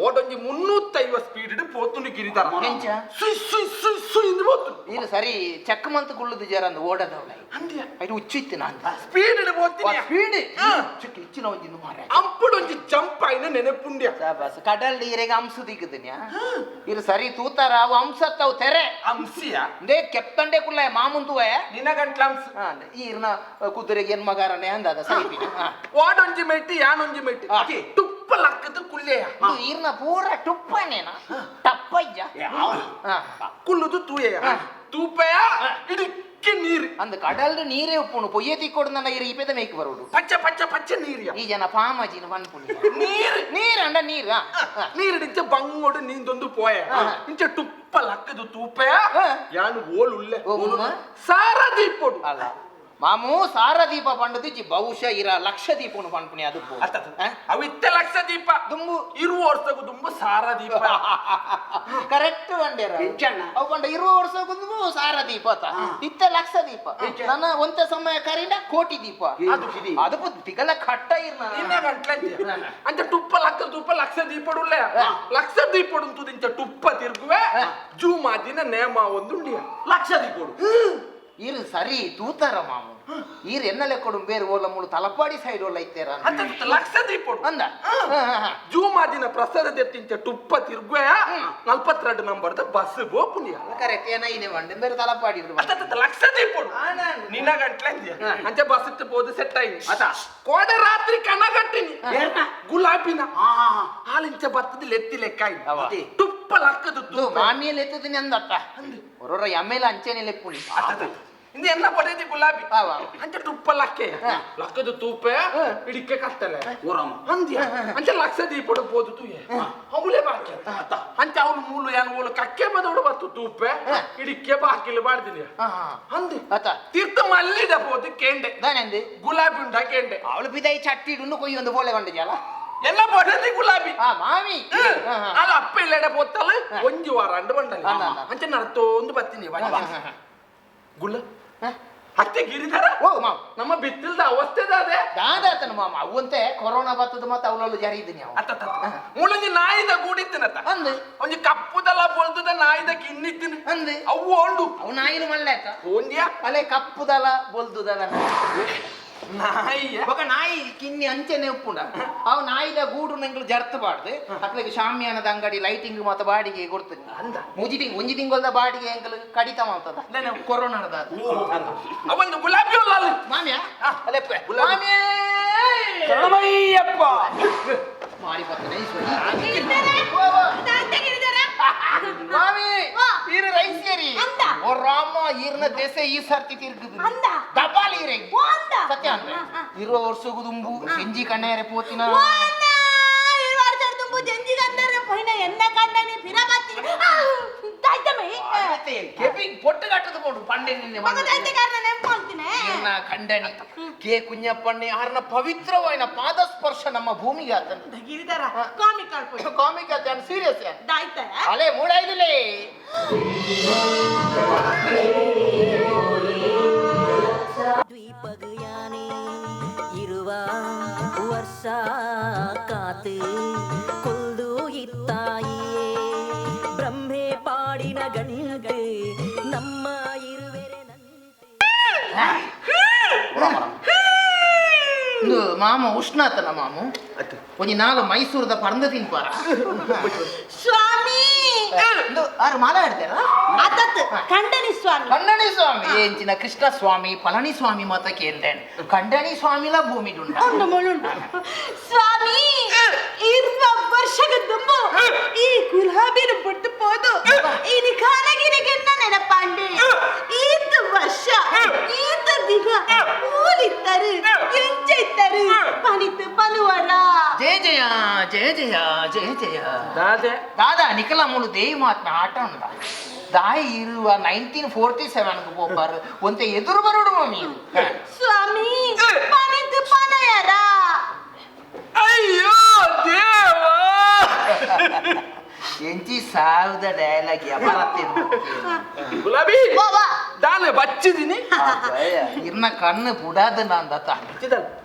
ಓಡೊಂಜಿ 350 ಸ್ಪೀಡ್ ಪೋತುಂಡು ಗಿರಿದಾರ ಎಂಚ ಸುಯ್ ಸುಯ್ ಸುಯ್ ಸುಯ್ ಇಂದು ಪೋತು ಇದು ಸರಿ ಚಕ್ಕಮಂತ ಕುಳ್ಳುದು ಜರ ಅಂದು ಓಡದವಳ ಅಂದ್ಯ ಅದು ಹುಚ್ಚಿತ್ತು ನಾನು ಸ್ಪೀಡ್ ಪೋತಿನಿ ಸ್ಪೀಡ್ ಚುಕ್ಕ ಇಚ್ಚಿನ ಒಂಜಿನ ಮಾರ ಅಂಪುಡೊಂಜಿ ಜಂಪ್ ಆಯ್ನ ನೆನಪುಂಡ್ಯ ಬಸ್ ಕಡಲ್ ನೀರಿಗೆ ಅಂಶ ದಿಕ್ಕದಿನ್ಯಾ ಇದು ಸರಿ ತೂತಾರ ಅವು ಅಂಶ ತಾವು ತೆರೆ ಅಂಸಿಯ ದೇ ಕೆಪ್ತಂಡೆ ಕುಲ್ಲ ಮಾಮುಂತುವೆ ನಿನ್ನ ಗಂಟ್ಲ ಅಂಶ ಈರ್ನ ಕುದುರೆಗೆ ಏನ್ ಮಗಾರನೆ ಅಂದದ ಸೈಪಿ ಓಡೊಂಜಿ ಮೆಟ್ಟಿ ಯಾನೊಂಜಿ ಮೆಟ್ಟಿ ತುಪ್ಪ ಲಕ್ಕದ ಕುಲ್ಲೆಯ ಈರ್ನ ಪೂರ ಟುಪ್ಪನೇನ ಟಪ್ಪಯ್ಯ ಕುಲ್ಲುದು ತೂಯೆಯ ತೂಪೆಯ ಇಡಿಕ್ಕೆ ನೀರು ಅಂದ ಕಡಲ್ದು ನೀರೇ ಉಪ್ಪುಣು ಪೊಯ್ಯ ತಿಕ್ಕೊಡು ನನ್ನ ಇರ ಇಪೆದ ಮೇಕ್ ಬರೋಡು ಪಚ್ಚ ಪಚ್ಚ ಪಚ್ಚ ನೀರಿಯ ಈ ಜನ ಪಾಮಜಿನ ಪನ್ಪುಣಿ ನೀರು ನೀರು ಅಂಡ ನೀರು ನೀರಿಡಿಂಚ ಬಂಗೋಡು ನೀಂದೊಂದು ಪೋಯ ಇಂಚ ತುಪ್ಪ ಲಕ್ಕದು ತೂಪೆಯ ಯಾನು ಓಲುಲ್ಲೆ ಸಾರದೀಪೊಡು ಅಲ್ಲ ಮಾಮು ಸಾರದೀಪ ಪಂಡದಿಜ್ಜಿ ಬಹುಶಃ ಇರ ಲಕ್ಷ ದೀಪನು ಪನ್ಪುಣಿ ಅದು ಅವಿತ್ತ ಲಕ್ಷ ದೀಪ ದುಂಬು ಇರುವ ವರ್ಷಕ್ಕೂ ತುಂಬ ಸಾರದೀಪ ಕರೆಕ್ಟ್ ಬಂಡೇರ ಅವು ಪಂಡ ಇರುವ ವರ್ಷಕ್ಕೂ ಸಾರದೀಪ ಇತ್ತ ಲಕ್ಷ ದೀಪ ನನ್ನ ಒಂತ ಸಮಯ ಕರೀಂಡ ಕೋಟಿ ದೀಪ ಅದು ತಿಗಲ ಕಟ್ಟ ಇನ್ನ ಗಂಟ್ಲಂಜ ಅಂಚ ತುಪ್ಪ ಲಕ್ಷ ದೀಪಡುಲ್ಲೆ ಲಕ್ಷ ದೀಪಡು ಇಂಚ ತುಪ್ಪ ತಿರುಗುವೆ ಜೂಮಾ ದಿನ ನೇಮ ಒಂದುಂಡಿಯ ಲಕ್ಷ ದೀಪಡು ಇರು ಸರಿ ತೂತಾರ ಮಾಮು ಈರ್ ಎನ್ನಲೆ ಕೊಡು ಬೇರೆ ಓಲ ಮುಳು ತಲಪಾಡಿ ಸೈಡ್ ಓಲ ಐತೇರ ಲಕ್ಷ ದೀಪಡು ಅಂದ ಜೂಮಾ ದಿನ ಪ್ರಸಾದ ದೆತ್ತಿಂಚ ತುಪ್ಪ ತಿರುಗುವೆ 42 ನಂಬರ್ದ ಬಸ್ ಬೋಪುನಿಯ ಕರೆಕ್ಟ್ ಏನ ಇದೆ ಮಂಡೆ ಬೇರೆ ತಲಪಾಡಿ ಲಕ್ಷ ದೀಪಡು ನಿನ್ನ ಗಂಟ್ಲಂಜ ಅಂಚ ಬಸ್ ಬೋದು ಸೆಟ್ ಆಯ್ನಿ ಕೋಡ ರಾತ್ರಿ ಕನಗಟ್ಟಿನಿ ಗುಲಾಬಿನ ಹಾಲಿಂಚ ಬತ್ತದ ಲೆತ್ತಿ ಲೆಕ್ಕ ತುಪ್ಪ ಲಕ್ಕದು ಮಾಮಿಯಲ್ಲಿ ಎತ್ತದಿನಿ ಅಂದತ್ತ ಹೊರ ಎಮ್ಮೆಲ್ಲ ಅಂಚೆನೆ ಲೆಪ್ಪುಣಿ ಇಂದ ಎಲ್ಲ ಪಡೆದಿ ಗುಲಾಬಿ ಅಂಚ ತುಪ್ಪ ಲಕ್ಕೆ ಲಕ್ಕದು ತೂಪೆ ಇಡಿಕೆ ಕತ್ತಲೆ ಅಂದ್ಯ ಅಂಚ ಲಕ್ಷ ದೀಪಡು ಬೋದು ತೂಯೆ ಅವಳೆ ಬಾಕಿ ಅಂಚ ಅವಳು ಮೂಲು ಏನು ಓಲು ಕಕ್ಕೆ ಬದೋಡು ಬತ್ತು ತೂಪೆ ಇಡಿಕೆ ಬಾಕಿಲು ಬಾಡ್ದಿನಿ ಅಂದಿ ತೀರ್ಥ ಮಲ್ಲಿದ ಬೋದು ಕೇಂಡೆ ದಾನೆಂದು ಗುಲಾಬಿ ಉಂಡ ಕೇಂಡೆ ಅವಳು ಬಿದೈ ಚಟ್ಟಿಡುನ್ನು ಕೊಯ್ಯಿ ಒಂದು ಬೋಲೆ ಬಂದಿದ್ಯಲ್ಲ ಎಲ್ಲ ಪಡೆದಿ ಗುಲಾಬಿ ಮಾಮಿ ಅಲ್ಲ ಅಪ್ಪ ಇಲ್ಲಡೆ ಪೋತ್ತಲ್ಲ ಒಂಜಿ ವಾರ ಅಂಡು ಬಂಡಲಿ ಅಂಚ ನರ್ತೊಂದು ಬತ್ತೀನಿ ಗುಲ್ಲ ಹತ್ತೆ ಗಿರಿದಾರ ಓ ಮಾವ ನಮ್ಮ ಬಿತ್ತಿಲ್ದ ಅವಸ್ಥೆದ ಅದೇ ದಾದಾತನ ಮಾಮ ಅವಂತೆ ಕೊರೋನಾ ಬತ್ತದ ಮತ್ತೆ ಅವಳಲ್ಲಿ ಜರಿ ಇದ್ದೀನಿ ಅವ ಮೂಲಂಜಿ ನಾಯಿದ ಗೂಡಿತ್ತಿನತ್ತ ಅಂದು ಒಂಜಿ ಕಪ್ಪುದಲ್ಲ ಬೊಲ್ದುದ ನಾಯಿದ ಕಿನ್ನಿತ್ತಿನ ಅಂದು ಅವು ಓಂಡು ಅವು ನಾಯಿಲು ಮಲ್ಲೆತ ಓಂದ್ಯಾ ಅಲೆ ಕಪ್ಪುದಲ ಬೊಲ್ದುದಲ ನಾಯಿ ఒక నాయి కిన్ని అంచెనే ఉప్పుండ అవు నాయిದ ಗೂಡು ನಂಗಳು ಜರ್ತಬಾರ್ದು ಅಕ್ಲೆಗೆ ಶಾಮಿಯಾನದ ಅಂಗಡಿ ಲೈಟಿಂಗ್ ಮತ್ತೆ ಬಾಡಿಗೆ ಕೊಡ್ತೀನಿ ಒಂಜಿ ತಿಂಗಳದ ಬಾಡಿಗೆ ಎಂಕಲ್ ಕಡಿತ ಮಾಡ್ತದ ಕೊರೋನಾದ ಅವೊಂದು ಗುಲಾಬಿ ಅಲ್ಲ ಮಾಮಿಯಾ ಅಲೆಪ್ಪ ಮಾಮಿಯೇ ಶರಣಮಯ್ಯಪ್ಪ ಮಾಡಿ ಬರ್ತನೆ ಮಾಮಿ ಈರು ರೈಸೇರಿ ಓ ರಾಮ ಈರ್ನ ದೇಶ ಈ ಸರ್ತಿ ತಿರ್ಗುದು ದಪಾಲಿ ಇರೆಗಿ ಸತ್ಯ ಅಂದ್ರೆ ಇರೋ ವರ್ಷಗೂ ದುಂಬು ಎಂಜಿ ಕಣ್ಣೆರೆ ಪೋತಿನ ಜಂಜಿ ಗಂಧರ್ರೆ ಪೋಯಿನ ಎನ್ನ ಕಂಡನಿ ಪಿರಬತ್ತಿ ದೈತಮೆ ಕೆಪಿ ಪೊಟ್ಟು ಕಟ್ಟದು ಕೊಂಡು ಪಂಡೆ ನಿನ್ನೆ ಮಗ ದೈತ ಕಾರಣ ನೆಂಪೊಳ್ತಿನೆ ಈರ್ನ ಕಂಡನಿ ಕೆ ಕುഞ്ഞಪ್ಪಣ್ಣಿ ಆರ್ನ ಪವಿತ್ರವಾದ ಪಾದಸ್ಪರ್ಶ ನಮ್ಮ ಭೂಮಿಗೆ ಆತನ ಗಿರಿದಾರ ಕಾಮಿಕಲ್ ಪೋಯಿ ಕಾಮಿಕ್ ಆತ ಸೀರಿಯಸ್ ದೈತ ಅಲೆ ಮೂಡೈದಿಲೆ ದ್ವೀಪಗಯಾನೆ ಇರುವ ವರ್ಷ ಕಾತು ಮಾಮ ಉಷ್ಣಾತನ ಮಾಮು ಒಂಜಿ ನಾಲು ಮೈಸೂರದ ಪರಂದ ತಿನ್ಪಾರ ಸ್ವಾಮಿ ಆರು ಮಾತಾಡ್ತಾರ ಅದತ್ ಕಂಡನಿ ಸ್ವಾಮಿ ಕಂಡಣಿ ಸ್ವಾಮಿ ಏಂಚಿನ ಕೃಷ್ಣ ಸ್ವಾಮಿ ಪಳನಿ ಸ್ವಾಮಿ ಮಾತ ಕೇಳ್ದೇನೆ ಕಂಡಣಿ ಸ್ವಾಮಿಲ ಭೂಮಿ ಉಂಡು ಮುಳುಂಡು ಸ್ವಾಮಿ 20 ವರ್ಷದ ದುಂಬು ಈ ಗುಲಾಬಿನ ಬಿಟ್ಟು போது ಇನಿ ಕಾನಗಿರಿಗೆನ್ನ ನೆನಪಾಂಡೆ ಈತ ವರ್ಷ ಈತ ದಿನ ಮೂಲಿತ್ತರು ಎಂಚೈತ್ತರು ಪನಿತು ಪನುವರ ಜಯ ಜಯ ಜಯ ಜಯ ಜಯ ಜಯ ದಾದೆ ದಾದಾ ನಿಖಲ ಮೂಲು ದೇವಿ ಮಾತ್ನ ಆಟ ಉಂಡ ದಾಯಿ ಇರುವ 1947 போப்பாரு ಒಂತೆ ಎದುರು ಬರೋಡು ಮಮ್ಮಿ ಸ್ವಾಮಿ ಪನಿತು ಪನಯರ ಅಯ್ಯೋ ದೇವ ಎಂಚಿ ಸಾವುದ ಡೈಲಾಗ್ ಗುಲಾಬಿ ವಾ ದಾನೆ ಬಚ್ಚಿದೀನಿ ಇರ್ನ ಕಣ್ಣು ಪುಡಾದ ನಂದತ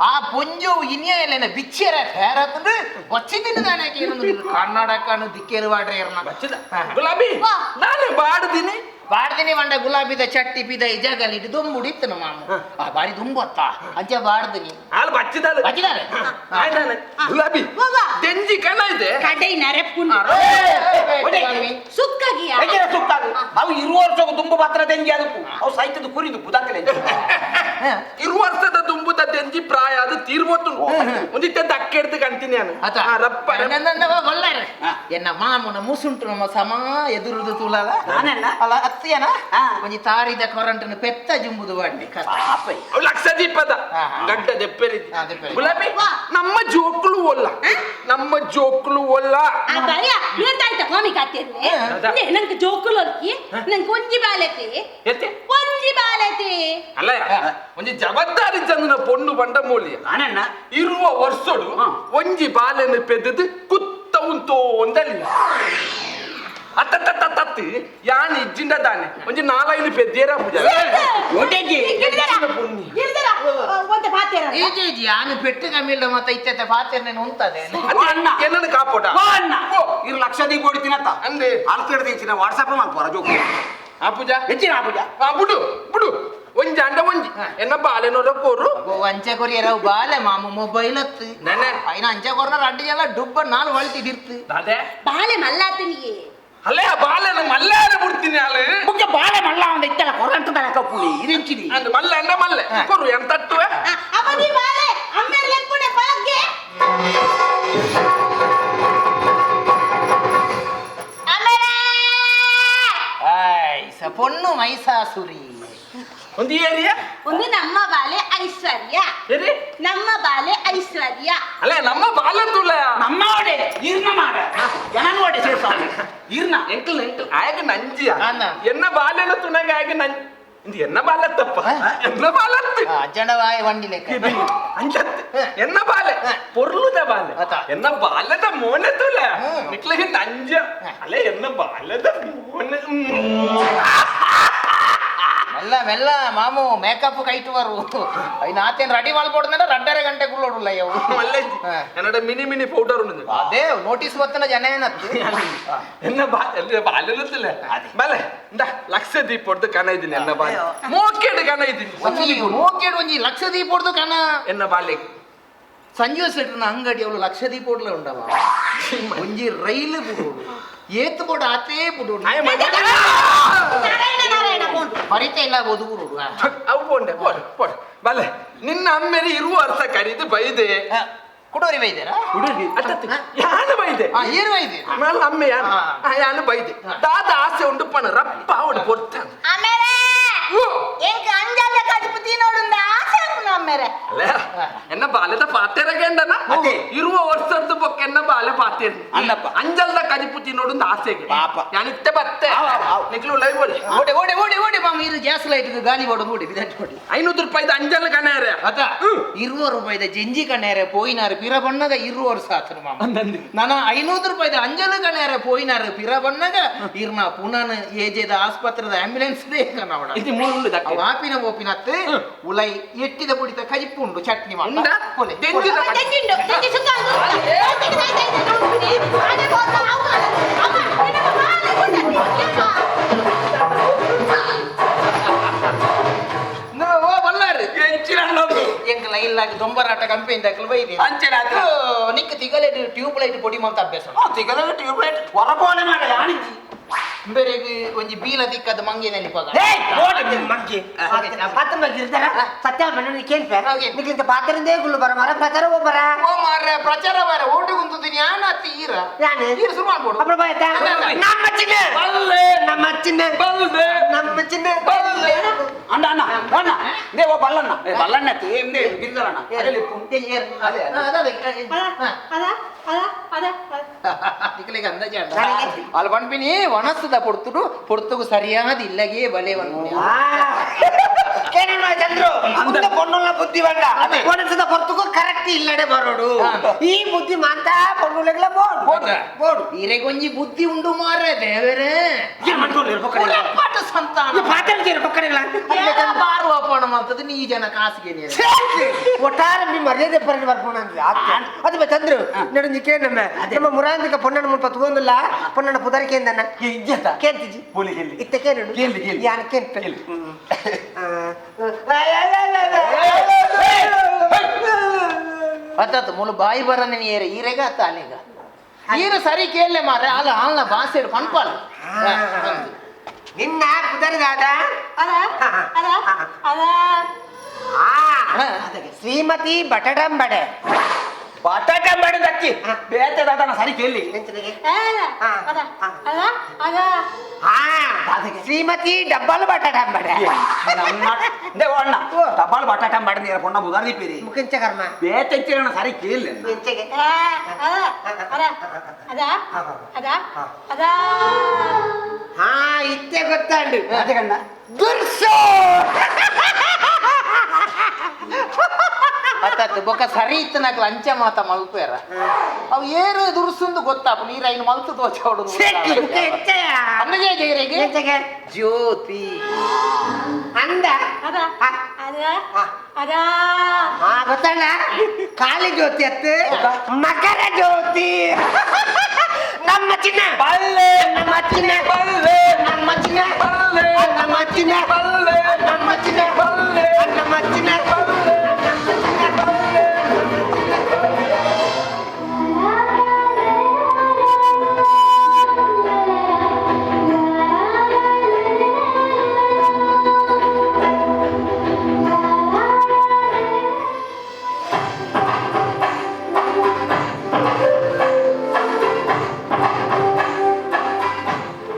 ಆ ಪುಂಜು ಇನಿಯಲೆನ ಬಿಚ್ಚರ ಹೇರತಂದು ಬಚ್ಚಿದಿನ ದಾನಕ್ಕೆ ಏನಂದ್ರೆ ಕನ್ನಡಕನು ದಿಕ್ಕೇರು ಬಾಡ್ರೆ ಇರ್ನ ಬಚ್ಚಿದ ಗುಲಾಬಿ ನಾನು ಬಾಡ್ದೀನಿ ಬಾಡ್ದಿನಿ ಮಂಡ ಗುಲಾಬಿದ ಚಟ್ಟಿ ಪಿದ ಇಜಾಗಲ್ಲಿ ಇಟ್ಟು ದುಂಬುಡಿತ್ತನು ಮಾಮು ಆ ಬಾರಿ ದುಂಬತ್ತ ಅಂಚೆ ಬಾಡ್ದಿನಿ ಹಾಲು ಬಚ್ಚಿದಾಳೆ ಬಚ್ಚಿದಾರೆ ಗುಲಾಬಿ ತೆಂಜಿ ಕಣ ಇದೆ ಕಡೈ ನರೆಪ್ಪುಂಡು ಸುಕ್ಕಗಿಯ ಅವು 20 ವರ್ಷಕ್ಕೂ ತುಂಬ ಮಾತ್ರ ತೆಂಗಿ ಅದಕ್ಕೂ ಅವು ಸಾಯ್ತದ ಕುರಿದು ಬುದಾಕಲೆ 20 ವರ್ಷದ ತುಂಬುದ ತೆಂಜಿ ಪ್ರಾಯ ಅದು ತೀರ್ಬೋತು ಒಂದಿತ್ತೆ ದಕ್ಕೆಡ್ದು ಕಂತೀನಿ ನಾನು ರಪ್ಪ ಒಳ್ಳೆ ಎನ್ನ ಮಾಮುನ ಮುಸುಂಟು ನಮ್ಮ ಸಮ ಎದುರುದು ತುಳಲ ಅಲ್ಲ ಅತ್ತಿಯನ ಒಂಜಿ ತಾರಿದ ಕರೆಂಟ್ನ ಪೆತ್ತ ಜುಂಬುದು ಬಾಡ್ಲಿ ಲಕ್ಷ ದೀಪದ ಗಡ್ಡ ದೆಪ್ಪೆರಿದಿ ಗುಲಾಬಿ ನಮ್ಮ ಜೋಕ್ಲು ಒಲ್ಲ ನಮ್ಮ ಜೋಕ್ಲು ಒಲ್ಲ ಬರಿಯ ನೀರ್ದಾಯ್ತ ಕೋಮಿ ಕಾತಿರ್ನೆ ನಂಗೆ ಜೋಕುಲು ಅಲ್ಕಿ ನಂಗೆ ಒಂಜಿ ಬಾಲೆತೆ ಎತ್ತೆ ಒಂಜಿ ಬಾಲೆತೆ ಅಲ್ಲ ಒಂಜಿ ಜವಾಬ್ದಾರಿ ಜಂಗನ ಪೊಣ್ಣು ಬಂಡ ಮೂಲಿ ನಾನಣ್ಣ ಇರುವ ವರ್ಷಡು ಒಂಜಿ ಬಾಲೆನ ಪೆದ್ದದು ಕುತ್ತ ಉಂಟು ಒಂದಲ್ಲಿ ಅತ್ತತ್ತಿ ಯಾನ್ ಇಜ್ಜಿಂದ ದಾನೆ ಒಂಜಿ 4-5 ಪೆದ್ದೇರ ಪೂಜ ಒಂತೆ ಪಾತೆರ ಈಜಿ ಆನು ಪೆಟ್ಟು ಕಮ್ಮಿಲ್ಲ ಮತ್ತೆ ಇತ್ತೆ ಪಾತ್ರೆ ಉಂಟದೆ ಏನನ್ನ ಕಾಪೋಟ ಇರು ಲಕ್ಷ ದೀಪ ಹೊಡಿತೀನತ್ತ ಅಂದೆ ಅಲ್ಕಡ್ದು ಇಚ್ಚಿನ ವಾಟ್ಸಾಪ್ ಮಾಡ್ಬೋರ ಜೋಕು ಆ ಪೂಜ ಹೆಚ್ಚಿನ ಆ ಪೂಜ ಬಿಡು ಬಿಡು ಒಂಜಿ ಅಂಡ ಒಂಜಿ ಎನ್ನ ಬಾಲೆನೋರ ಕೋರು ಅಂಚೆ ಕೊರಿಯರವು ಬಾಲೆ ಮಾಮ ಮೊಬೈಲ್ ಹತ್ತು ನೆನೆ ಅಯ್ನ ಅಂಚೆ ಕೊರ್ನ ಅಡ್ಡಿ ಜನ ಡುಬ್ಬ 4 ವಳ್ತಿದಿರ್ತು ಅದೇ ಬಾಲೆ ಮಲ್ಲಾತನಿಯೇ ಅಲ್ಲೇ ಆ ಬಾಲೆನ ಮಲ್ಲಾರ ಬಿಡ್ತೀನಿ ಅಲ್ಲ ಮುಖ್ಯ ಬಾಳೆ ಮಲ್ಲ ಒಂದು ಇತ್ತಲ್ಲ ಕೊರಂತ ಕಪ್ಪುಳಿ ಇರಿಂಚಿನಿ ಅಂದ್ ಮಲ್ಲೆ ಅಂಡ ಮಲ್ಲೆ ಕೊರು ಎಂತ ತಟ್ಟುವೆ ಅವನಿ ಬಾಲೆ ಅಮ್ಮೆರ್ ಲೆಕ್ಕುನೆ ಪಳಗ್ಗೆ ಅಮ್ಮೆರೇ ಆಯ್ಸ ಪೊಣ್ಣು ಮೈಸಾಸುರಿ ಒಂದು ಏರಿಯಾ ಒಂದು ನಮ್ಮ ಬಾಲೆ ಐಶ್ವರ್ಯ ಏರಿ ನಮ್ಮ ಬಾಲೆ ಐಶ್ವರ್ಯ ಅಲ್ಲ ನಮ್ಮ ಬಾಲೆ ತುಳ ನಮ್ಮ ಓಡೆ ಇರ್ನ ಮಾಡ ಜನ ಓಡೆ ಸೇರ್ಸ ಇರ್ನ ಎಂಕಲ್ ಆಗ ನಂಜಿಯ ಅನ್ನ. ಎನ್ನ ಬಾಲೆನ ತುಣಗ ಆಗ ನಂ ಇದು ಎನ್ನ ಬಾಲತ್ತಪ್ಪ ಎನ್ನ ಬಾಲತ್ತು ಅಜ್ಜಂಡವಾಯ ವಂಡಿ ಲೆಕ್ಕ ಅಂಚತ್ ಎನ್ನ ಬಾಲೆ ಪೊರ್ಲುದ ಬಾಲೆ ಆತ. ಎನ್ನ ಬಾಲದ ಮೋನೆ ತುಳ ನಿಕ್ಲಿಗೆ ನಂಜ ಅಲ್ಲೇ ಎನ್ನ ಬಾಲದ ಮೋನೆ ಮೆಲ್ಲ ಮೆಲ್ಲ ಮಾಮು ಮೇಕಪ್ ಕೈಟುವರು ಐನ ಆತೇನ್ ರೆಡಿ ಮಾಡ್ಕೊಡ್ದ 2.5 ಗಂಟೆ ಗುಳ್ಳೋಡುಲ್ಲ ಅವು ಮಲ್ಲೆಜ್ಜಿ എന്നോട് മിനി മിനി പൗഡർ ഉണ്ട് ಅದೇ ನೋಟಿಸ್ ಬತ್ತನ ಜನ ಏನತ್ತು എന്ന ബാലത്തില്ല ബലെ എന്താ ലക്ഷദ്വീപ് കൊടുത്ത് കന ഇതിന് എന്ന ബാല മോക്കേട് കന ഇതിന് ನೋಕೇಡು ಒಂಜಿ ಲಕ್ಷದೀಪ ಹೊಡ್ದು ಕಣ എന്ന ಬಾಲೆ ಸಂಜೀವ ಸೆಟ್ರನ ಅಂಗಡಿ ಅವಳು ಲಕ್ಷದೀಪ ಹೊಡ್ಲ ಉಂಡವ ಒಂಜಿ ರೈಲು ಬಿಡೋಡು ಏತು ಬೋಡ ಆತೇ ಬಿಡೋಡು ನಾರಾಯಣ ನಾರಾಯಣ ಕೊಂಡು ಪರಿಚಯ ಇಲ್ಲ ಒದುಗುರು ಅವು ಪೋಂಡೆ ಪೋಡು ಪೋಡು ಬಲೆ ನಿನ್ನ ಅಮ್ಮೆರಿ 20 ವರ್ಷ ಕರೀದು ಬೈದೆ ಕುಡೋರಿ ಬೈದೇರಾ ಯಾನು ಬೈದೆ ಏನು ಬೈದೆ ನನ್ನ ಅಮ್ಮ ಯಾನು ಬೈದೆ ದಾದ ಆಸೆ ಉಂಡು ಪಣ ರಪ್ಪ ಅವಡು ಕೊಡ್ತಾನೆ ಆಮೇಲೆ ಎಂಕ ಅಂಜಾಲೆ ಕಡಿಪುತಿ ನೋಡುಂದ ಆಸೆ ಉಂಟು ಆಮೇಲೆ ಅಲ್ಲ ಎನ್ನ ಬಾಲ್ಯದ ಪಾತೆರಗೆಂಡನ ಅದೇ. 20 ವರ್ಷದ ಬೊಕ್ಕ ಎನ್ನ ಬಾಲ್ಯ ಪಾತೆರ ಅನ್ನಪ್ಪ. ಅಂಜಲ್ದ ಕಜಿಪುತಿ ನೋಡುಂದ ಆಸೆಗೆ ಪಾಪ. ಯಾನಿತ್ತೆ ಬತ್ತೆ ನಿಕ್ಲು ಲೈವ್ ಬೋಲಿ ಓಡಿ ಓಡಿ ಓಡಿ ಓಡಿ ಮಾಮ ಇದು ಗ್ಯಾಸ್ ಲೈಟ್ ಗಾಲಿ ಓಡೋದು ಓಡಿ ಬಿದಟ್ ಓಡಿ 500 ರೂಪಾಯಿದ ಅಂಜಲ್ ಕಣೇರೆ ಅದ 20 ರೂಪಾಯಿದ ಜಂಜಿ ಕಣ್ಣೇರೆ ಪೋಯಿನಾರು ಪಿರ ಬಣ್ಣಗ 20 ವರ್ಷ ಆತನು ಮಾಮ ನಾನು 500 ರೂಪಾಯಿದ ಅಂಜಲ್ ಕಣ್ಣೇರೆ ಪೋಯಿನಾರು ಪಿರ ಬಣ್ಣಗ ಇರ್ನ ಪುನಃ ಏಜೆದ ಆಸ್ಪತ್ರೆದ ಆಂಬ್ಯುಲೆನ್ಸ್ ಬೇಕನ ಅವಡ ಇದು ಮೂಲು ದಕ್ಕೆ ವಾಪಿನ ಓಪಿನತ್ತೆ ಉಲೈ ಎಟ್ಟಿದ ಪುಡಿತ ಕಜಿಪುಂಡು ಚಟ್ನಿ ಮಾಡ ಉಂಡ? ಕೊಲೆ ದೆಂಜಿದ ಕಜಿ- ತೆಂಗಿಂಡು ತೆಂಗಿ ಸುತ್ತಾಂದು ಆನೆ ಬೋತ ಅಮ್ಮ ನಿನ್ನ ಬಾಲೆ ಓ ಬಲ್ಲಾರಿ ಎಂಚಿನ ಅನ್ನೋದು ಎಂಕ್ ಲೈನ್ ಆಗಿ ದೊಂಬರಾಟ ಕಂಪೆನಿ ದಾಖಲು ಬೈದೆ ಅಂಚೆನ ಆತ್ರ. ನಿಕ್ಕ ತಿಗಲೆ ಟ್ಯೂಬ್ ಲೈಟ್ ಪೊಡಿ ಮಾಡ್ತಾ ಅಭ್ಯಾಸ ತಿಗಲ ಟ್ಯೂಬ್ ಲೈಟ್ ಹೊರಬೋನೆ ಮಾಡ ಯಾಣಿಂಜಿ ಬೇರೆ ಒಂಜಿ ಬೀಲ ದಿಕ್ಕದ ಮಂಗಿನಲ್ಲಿ ಪಗ ಸತ್ಯ ನಿಕ್ಲಿಂತ ಪಾತ್ರದಿಂದೇ ಗುಳ್ಳು ಬರ ಮರ ಪ್ರಚಾರ ಒಬ್ಬರ ಓ ಮಾರ್ರೆ ಪ್ರಚಾರ ಮಾರ ಓಟು ಕುಂತದಿನಿ ಯಾನ ಅತ್ತಿ ಈರ ಯಾನೆ ಈರ ಶುರು ಮಾಡ್ಬೋಡು ಅಪ್ಪ ಬಾಯ್ತ ನಮ್ಮ ಚಿನ್ನ ಬಲ್ಲೆ ನಮ್ಮ ಚಿನ್ನ ಬಲ್ಲೆ ನಮ್ಮ ಚಿನ್ನ ಬಲ್ಲೆ ಅಣ್ಣ ಅಣ್ಣ ಅಣ್ಣ ದೇ ಓ ಬಲ್ಲಣ್ಣ ಬಲ್ಲಣ್ಣ ತೇಂದೆ ಗಿರಿದರಣ್ಣ ಅದೇ ಅದೇ ನಿಕ್ಲಿಗೆ ಅಂದಾಜ ಅಲ್ಲಿ ಬಂದ್ಬಿನಿ ಒಣಸದ ಪೊರ್ತುಗು ಸರಿಯಾದ ಇಲ್ಲಗೆ ಬಲೆ ಚಂದ್ರು ಪೊಣ್ಣುಲ ಬುದ್ಧಿ ಬಂದ ಕೊನಸದ ಹೊರತುಕು ಕರೆಕ್ಟ್ ಇಲ್ಲಡೆ ಬರೋಡು ಈ ಬುದ್ಧಿ ಮಾಂತ ಪೊಣ್ಣುಲೆಗ್ಲ ಬೋಡು ಈರೆಗೊಂಜಿ ಬುದ್ಧಿ ಉಂಡು ಮಾರ್ರೆ ದೇವರೇ ಪಾಠ ಸಂತಾನ ಬಾರು ಅಪ್ಪಣ ಮಾಡ್ತದೆ ನೀ ಜನ ಕಾಸಿಗೆ ಒಟ್ಟಾರೆ మీ మర్యాద పరని వర్పణ అది చంద్రు నేను నీకేనమ్మ ನಮ್ಮ ಮುರಾಂದಿಕ ಪೊಣ್ಣನ ಮುಲ್ಪ ತಗೊಂದಿಲ್ಲ ಪೊಣ್ಣನ ಪುದರಿಕೆ ಎಂದನ್ನ ಇಜ್ಜತ ಕೇಂತಿಜಿ ಬೋಲಿ ಗೆಲ್ಲಿ ಇತ್ತ ಕೇಳು ಗೆಲ್ಲಿ ಗೆಲ್ಲಿ ಯಾನ ಕೇಂತ ಅತ್ತ ಮುಲು ಬಾಯಿ ಬರನೆ ನೀರ ಈರೆಗ ಅತ್ತ ಅಲ್ಲಿಗ ಈರ ಸರಿ ಕೇಳಲೆ ಮಾರೆ ಅಲ್ಲ ಅಲ್ಲ ಭಾಷೆ ಪನ್ಪಾಲ ನಿನ್ನ ಪುದರಿದಾದ ಶ್ರೀಮತಿ ಬಟಡಂಬಡೆ ಬಟಾಟೆ ಮಾಡಿದ ಅಕ್ಕಿ ಬೇತೆ ದಾದನ ಸರಿ ಕೇಳಿ ಶ್ರೀಮತಿ ಡಬ್ಬಲ್ ಬಟಡಂಬಡೆ ದೇ ಅಣ್ಣ ಡಬ್ಬಲ್ ಬಟಾಟೆ ಮಾಡಿ ನೀರ ಪೊಣ್ಣ ಬುದಾರಿ ಪೀರಿ ಮುಖಂಚ ಕರ್ಮ ಬೇತೆ ಹೆಚ್ಚಿನ ಸರಿ ಕೇಳಿ ಹಾ ಇತ್ತೆ ಗೊತ್ತಾಂಡು ಅದೇ ಕಣ್ಣ ದುರ್ಸೋ ಅತ್ತ ಬೊಕ್ಕ ಸರಿ ಇತ್ತು ನಾಕ್ ಲಂಚ ಮಾತ ಮಲ್ಪೇರ ಅವು ಏರು ದುರ್ಸುಂದು ಗೊತ್ತಾಪ ನೀರ ಇನ್ನು ಮಲ್ತು ತೋಚ ಹೊಡುದು ಅನ್ನಜೆ ಜೈರೆಗೆ ಜ್ಯೋತಿ ಅಂದ ಗೊತ್ತಣ್ಣ ಕಾಳಿ ಜ್ಯೋತಿ ಅತ್ತು ಮಕರ ಜ್ಯೋತಿ ನಮ್ಮ ಚಿನ್ನ ಬಲ್ಲೆ ನಮ್ಮ ಚಿನ್ನ ಬಲ್ಲೆ ನಮ್ಮ ಚಿನ್ನ ಬಲ್ಲೆ ನಮ್ಮ ಚಿನ್ನ ಬಲ್ಲೆ ನಮ್ಮ ಚಿನ್ನ ಬಲ್ಲೆ ನಮ್ಮ ಚಿನ್ನ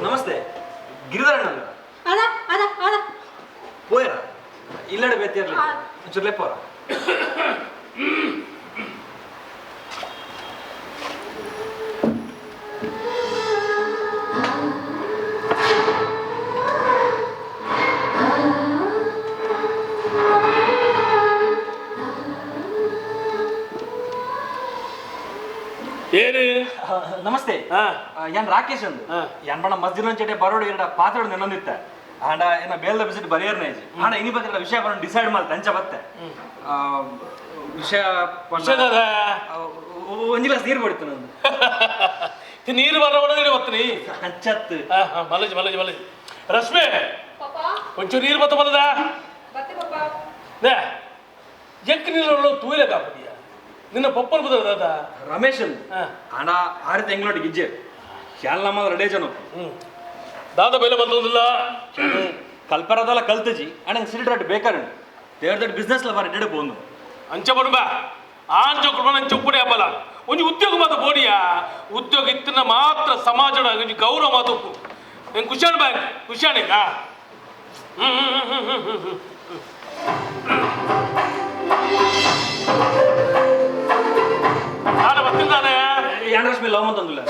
ನಮಸ್ತೆ ಗಿರಿಧರಣ್ಣ ಪೋಯರ ಇಲ್ಲಡೆ ಬೇತಿರ್ಲಿ ಒಂಚೂರು ಲೆಪ್ಪೋರ ಏನು ನಮಸ್ತೆ ಯಾನ್ ರಾಕೇಶ್ ಅಂದು ಯಾನ್ ಬಣ್ಣ ಮಸ್ಜಿದ್ ಚಟೆ ಬರೋಡು ಎರಡ ಪಾತ್ರೋಡು ನೆನೊಂದಿತ್ತ ಆಂಡ ಏನ ಬೇಲ್ದ ಬಿಸಿಟ್ ಬರಿಯರ್ನ ಇಜಿ ಆಂಡ ಇನಿ ಬತ್ತಿರ ವಿಷಯ ಬರೋಣ ಡಿಸೈಡ್ ಮಾಡ್ತ ಅಂಚ ಬತ್ತೆ ವಿಷಯ ಒಂಜಿ ಗ್ಲಾಸ್ ನೀರು ಕೊಡ್ತು ನಂದು ನೀರು ಬರ ಒಳಗಡೆ ಬತ್ತೀನಿ ಅಂಚತ್ತು ಮಲಜಿ ಮಲಜಿ ಮಲಜಿ ರಶ್ಮಿ ಒಂಚೂರು ನೀರು ಬತ್ತ ಮಲದ ಎಂಕ್ ನೀರು ತೂಯಿಲೆ ಕಾಪಡಿಯ ನಿನ್ನ ಪಪ್ಪನ ಬದ ದಾದ ರಮೇಶ್ ಅಂದು ಆಂಡ 6 ತಿಂಗಳೊಟ್ಟಿಗೆ ಇಜ್ಜೆ ಕ್ಯಾಲ್ ನಮ್ಮ ರೆಡೇ ಜನ ದಾದ ಬೆಲೆ ಬಂದಿಲ್ಲ ಕಲ್ಪರದಲ್ಲ ಕಲ್ತಜಿ ಆಂಡ ಸಿಲಿಂಡರ್ ಬೇಕಾರೆ ದೇವ್ರ ಬಿಸ್ನೆಸ್ ಲ ಬರ ಎಡೆ ಬೋಂದು ಅಂಚ ಬಡುಬ ಆಂಚ ಕುರ್ಬನ ಅಂಚ ಉಪ್ಪುಡೆ ಹಬ್ಬಲ ಒಂಜಿ ಉದ್ಯೋಗ ಮಾತ ಬೋಡಿಯಾ ಉದ್ಯೋಗ ಇತ್ತಿನ ಮಾತ್ರ ಸಮಾಜದ ಒಂಜಿ ಗೌರವ ಮಾತ ಉಪ್ಪು ನೀನು ಖುಷಿಯಾಣ ಬ್ಯಾಂಕ್ ಖುಷಿಯಾಣಿಗ ನಾನು ಬರ್ತಿದ್ದಾನೆ ಯಾನ್ ರಶ್ಮಿ ಲವ್ ಮಂತಂದಿಲ್ಲ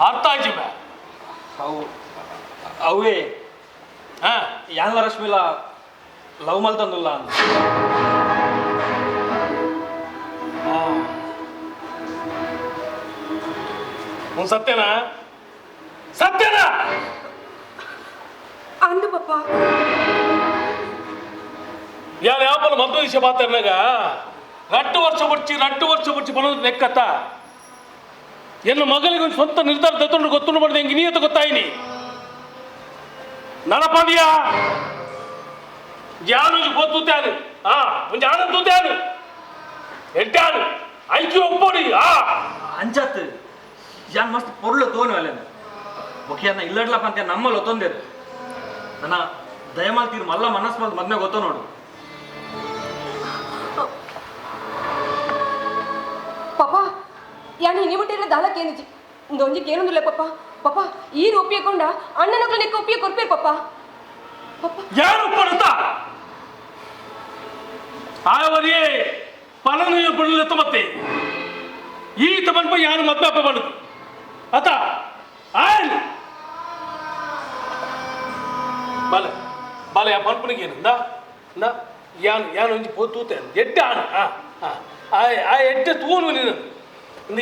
ಅರ್ಥ ಆಯ್ತು ಬಾ ಅವು ಅವೇ ಹಾ ಯಾನ್ಲ ರಶ್ಮಿಲ ಲವ್ ಮಲ್ತಂದಿಲ್ಲ ಅಂತ ಸತ್ಯನಾ ಸತ್ಯನಾ ಅಂದು ಪಪ್ಪ ಯಾರು ಯಾಪಲ್ಲ ಮದ್ದು ವಿಷಯ ಮಾತಾಡಿನಾಗ 2 ವರ್ಷ ಬಡ್ಚಿ ಬರೋದು ಲೆಕ್ಕತ್ತ ಎನ್ನ ಮಗಳಿಗೆ ಒಂದು ಸ್ವಂತ ನಿರ್ಧಾರ ತಗೊಂಡು ಗೊತ್ತು ಮಾಡಿದೆ ಹೆಂಗೆ ನೀಯತ್ತ ಗೊತ್ತಾಯಿನಿ ನಡಪದಿಯಾ ಯಾನು ಗೊತ್ತುತ್ತಾನು ಒಂದು ಆನ ತೂತಾನು ಎಟ್ಟಾನು ಐಕ್ಯ ಒಪ್ಪೋಡಿ ಅಂಚತ್ ಯಾನ್ ಮಸ್ತ್ ಪೊರ್ಲು ತೋನು ಅಲ್ಲ ಮುಖ್ಯನ ಇಲ್ಲಡ್ಲಪ್ಪ ಅಂತ ನಮ್ಮಲ್ಲಿ ಒತ್ತೊಂದೇರು ನನ್ನ ದಯಮಾಲ್ ತೀರ್ ಮಲ್ಲ ಮನಸ್ ಮದ್ಮೆ ಗೊತ್ತ ನೋಡು ಪಾಪ ಯಾನ್ ಹಿನಿಬಿಟ್ಟಿರ ದಾಲಕ್ಕೆ ಏನಿಜಿ ಒಂಜಿ ಕೇನುದಿಲ್ಲ ಪಾಪ ಪಾಪ ಈ ರೂಪಿಯಕೊಂಡ ಅಣ್ಣನಗಳು ನಿಕ್ಕ ಒಪ್ಪಿಯ ಕೊರ್ಪೇರ್ ಪಾಪ ಪಾಪ ಯಾರು ಒಪ್ಪರುತ್ತ ಆಯವರಿಯೇ ಪಲನೆಯ ಬಿಡಲೆತ್ತ ಮತ್ತೆ ಈ ತಮನ್ಪ ಯಾನು ಮದ್ವೆ ಅಪ್ಪ ಮಾಡುದು ಅತ ಆಯ್ ಬಲ ಬಲ ಯಾ ಪನ್ಪನಿಗೆ ಏನು ಯಾನು ಯಾನು ಒಂಜಿ ಪೋತೂತೆ ಎಡ್ಡೆ ಆನು ಆ ಎಡ್ಡೆ ತೂನು ನೀನು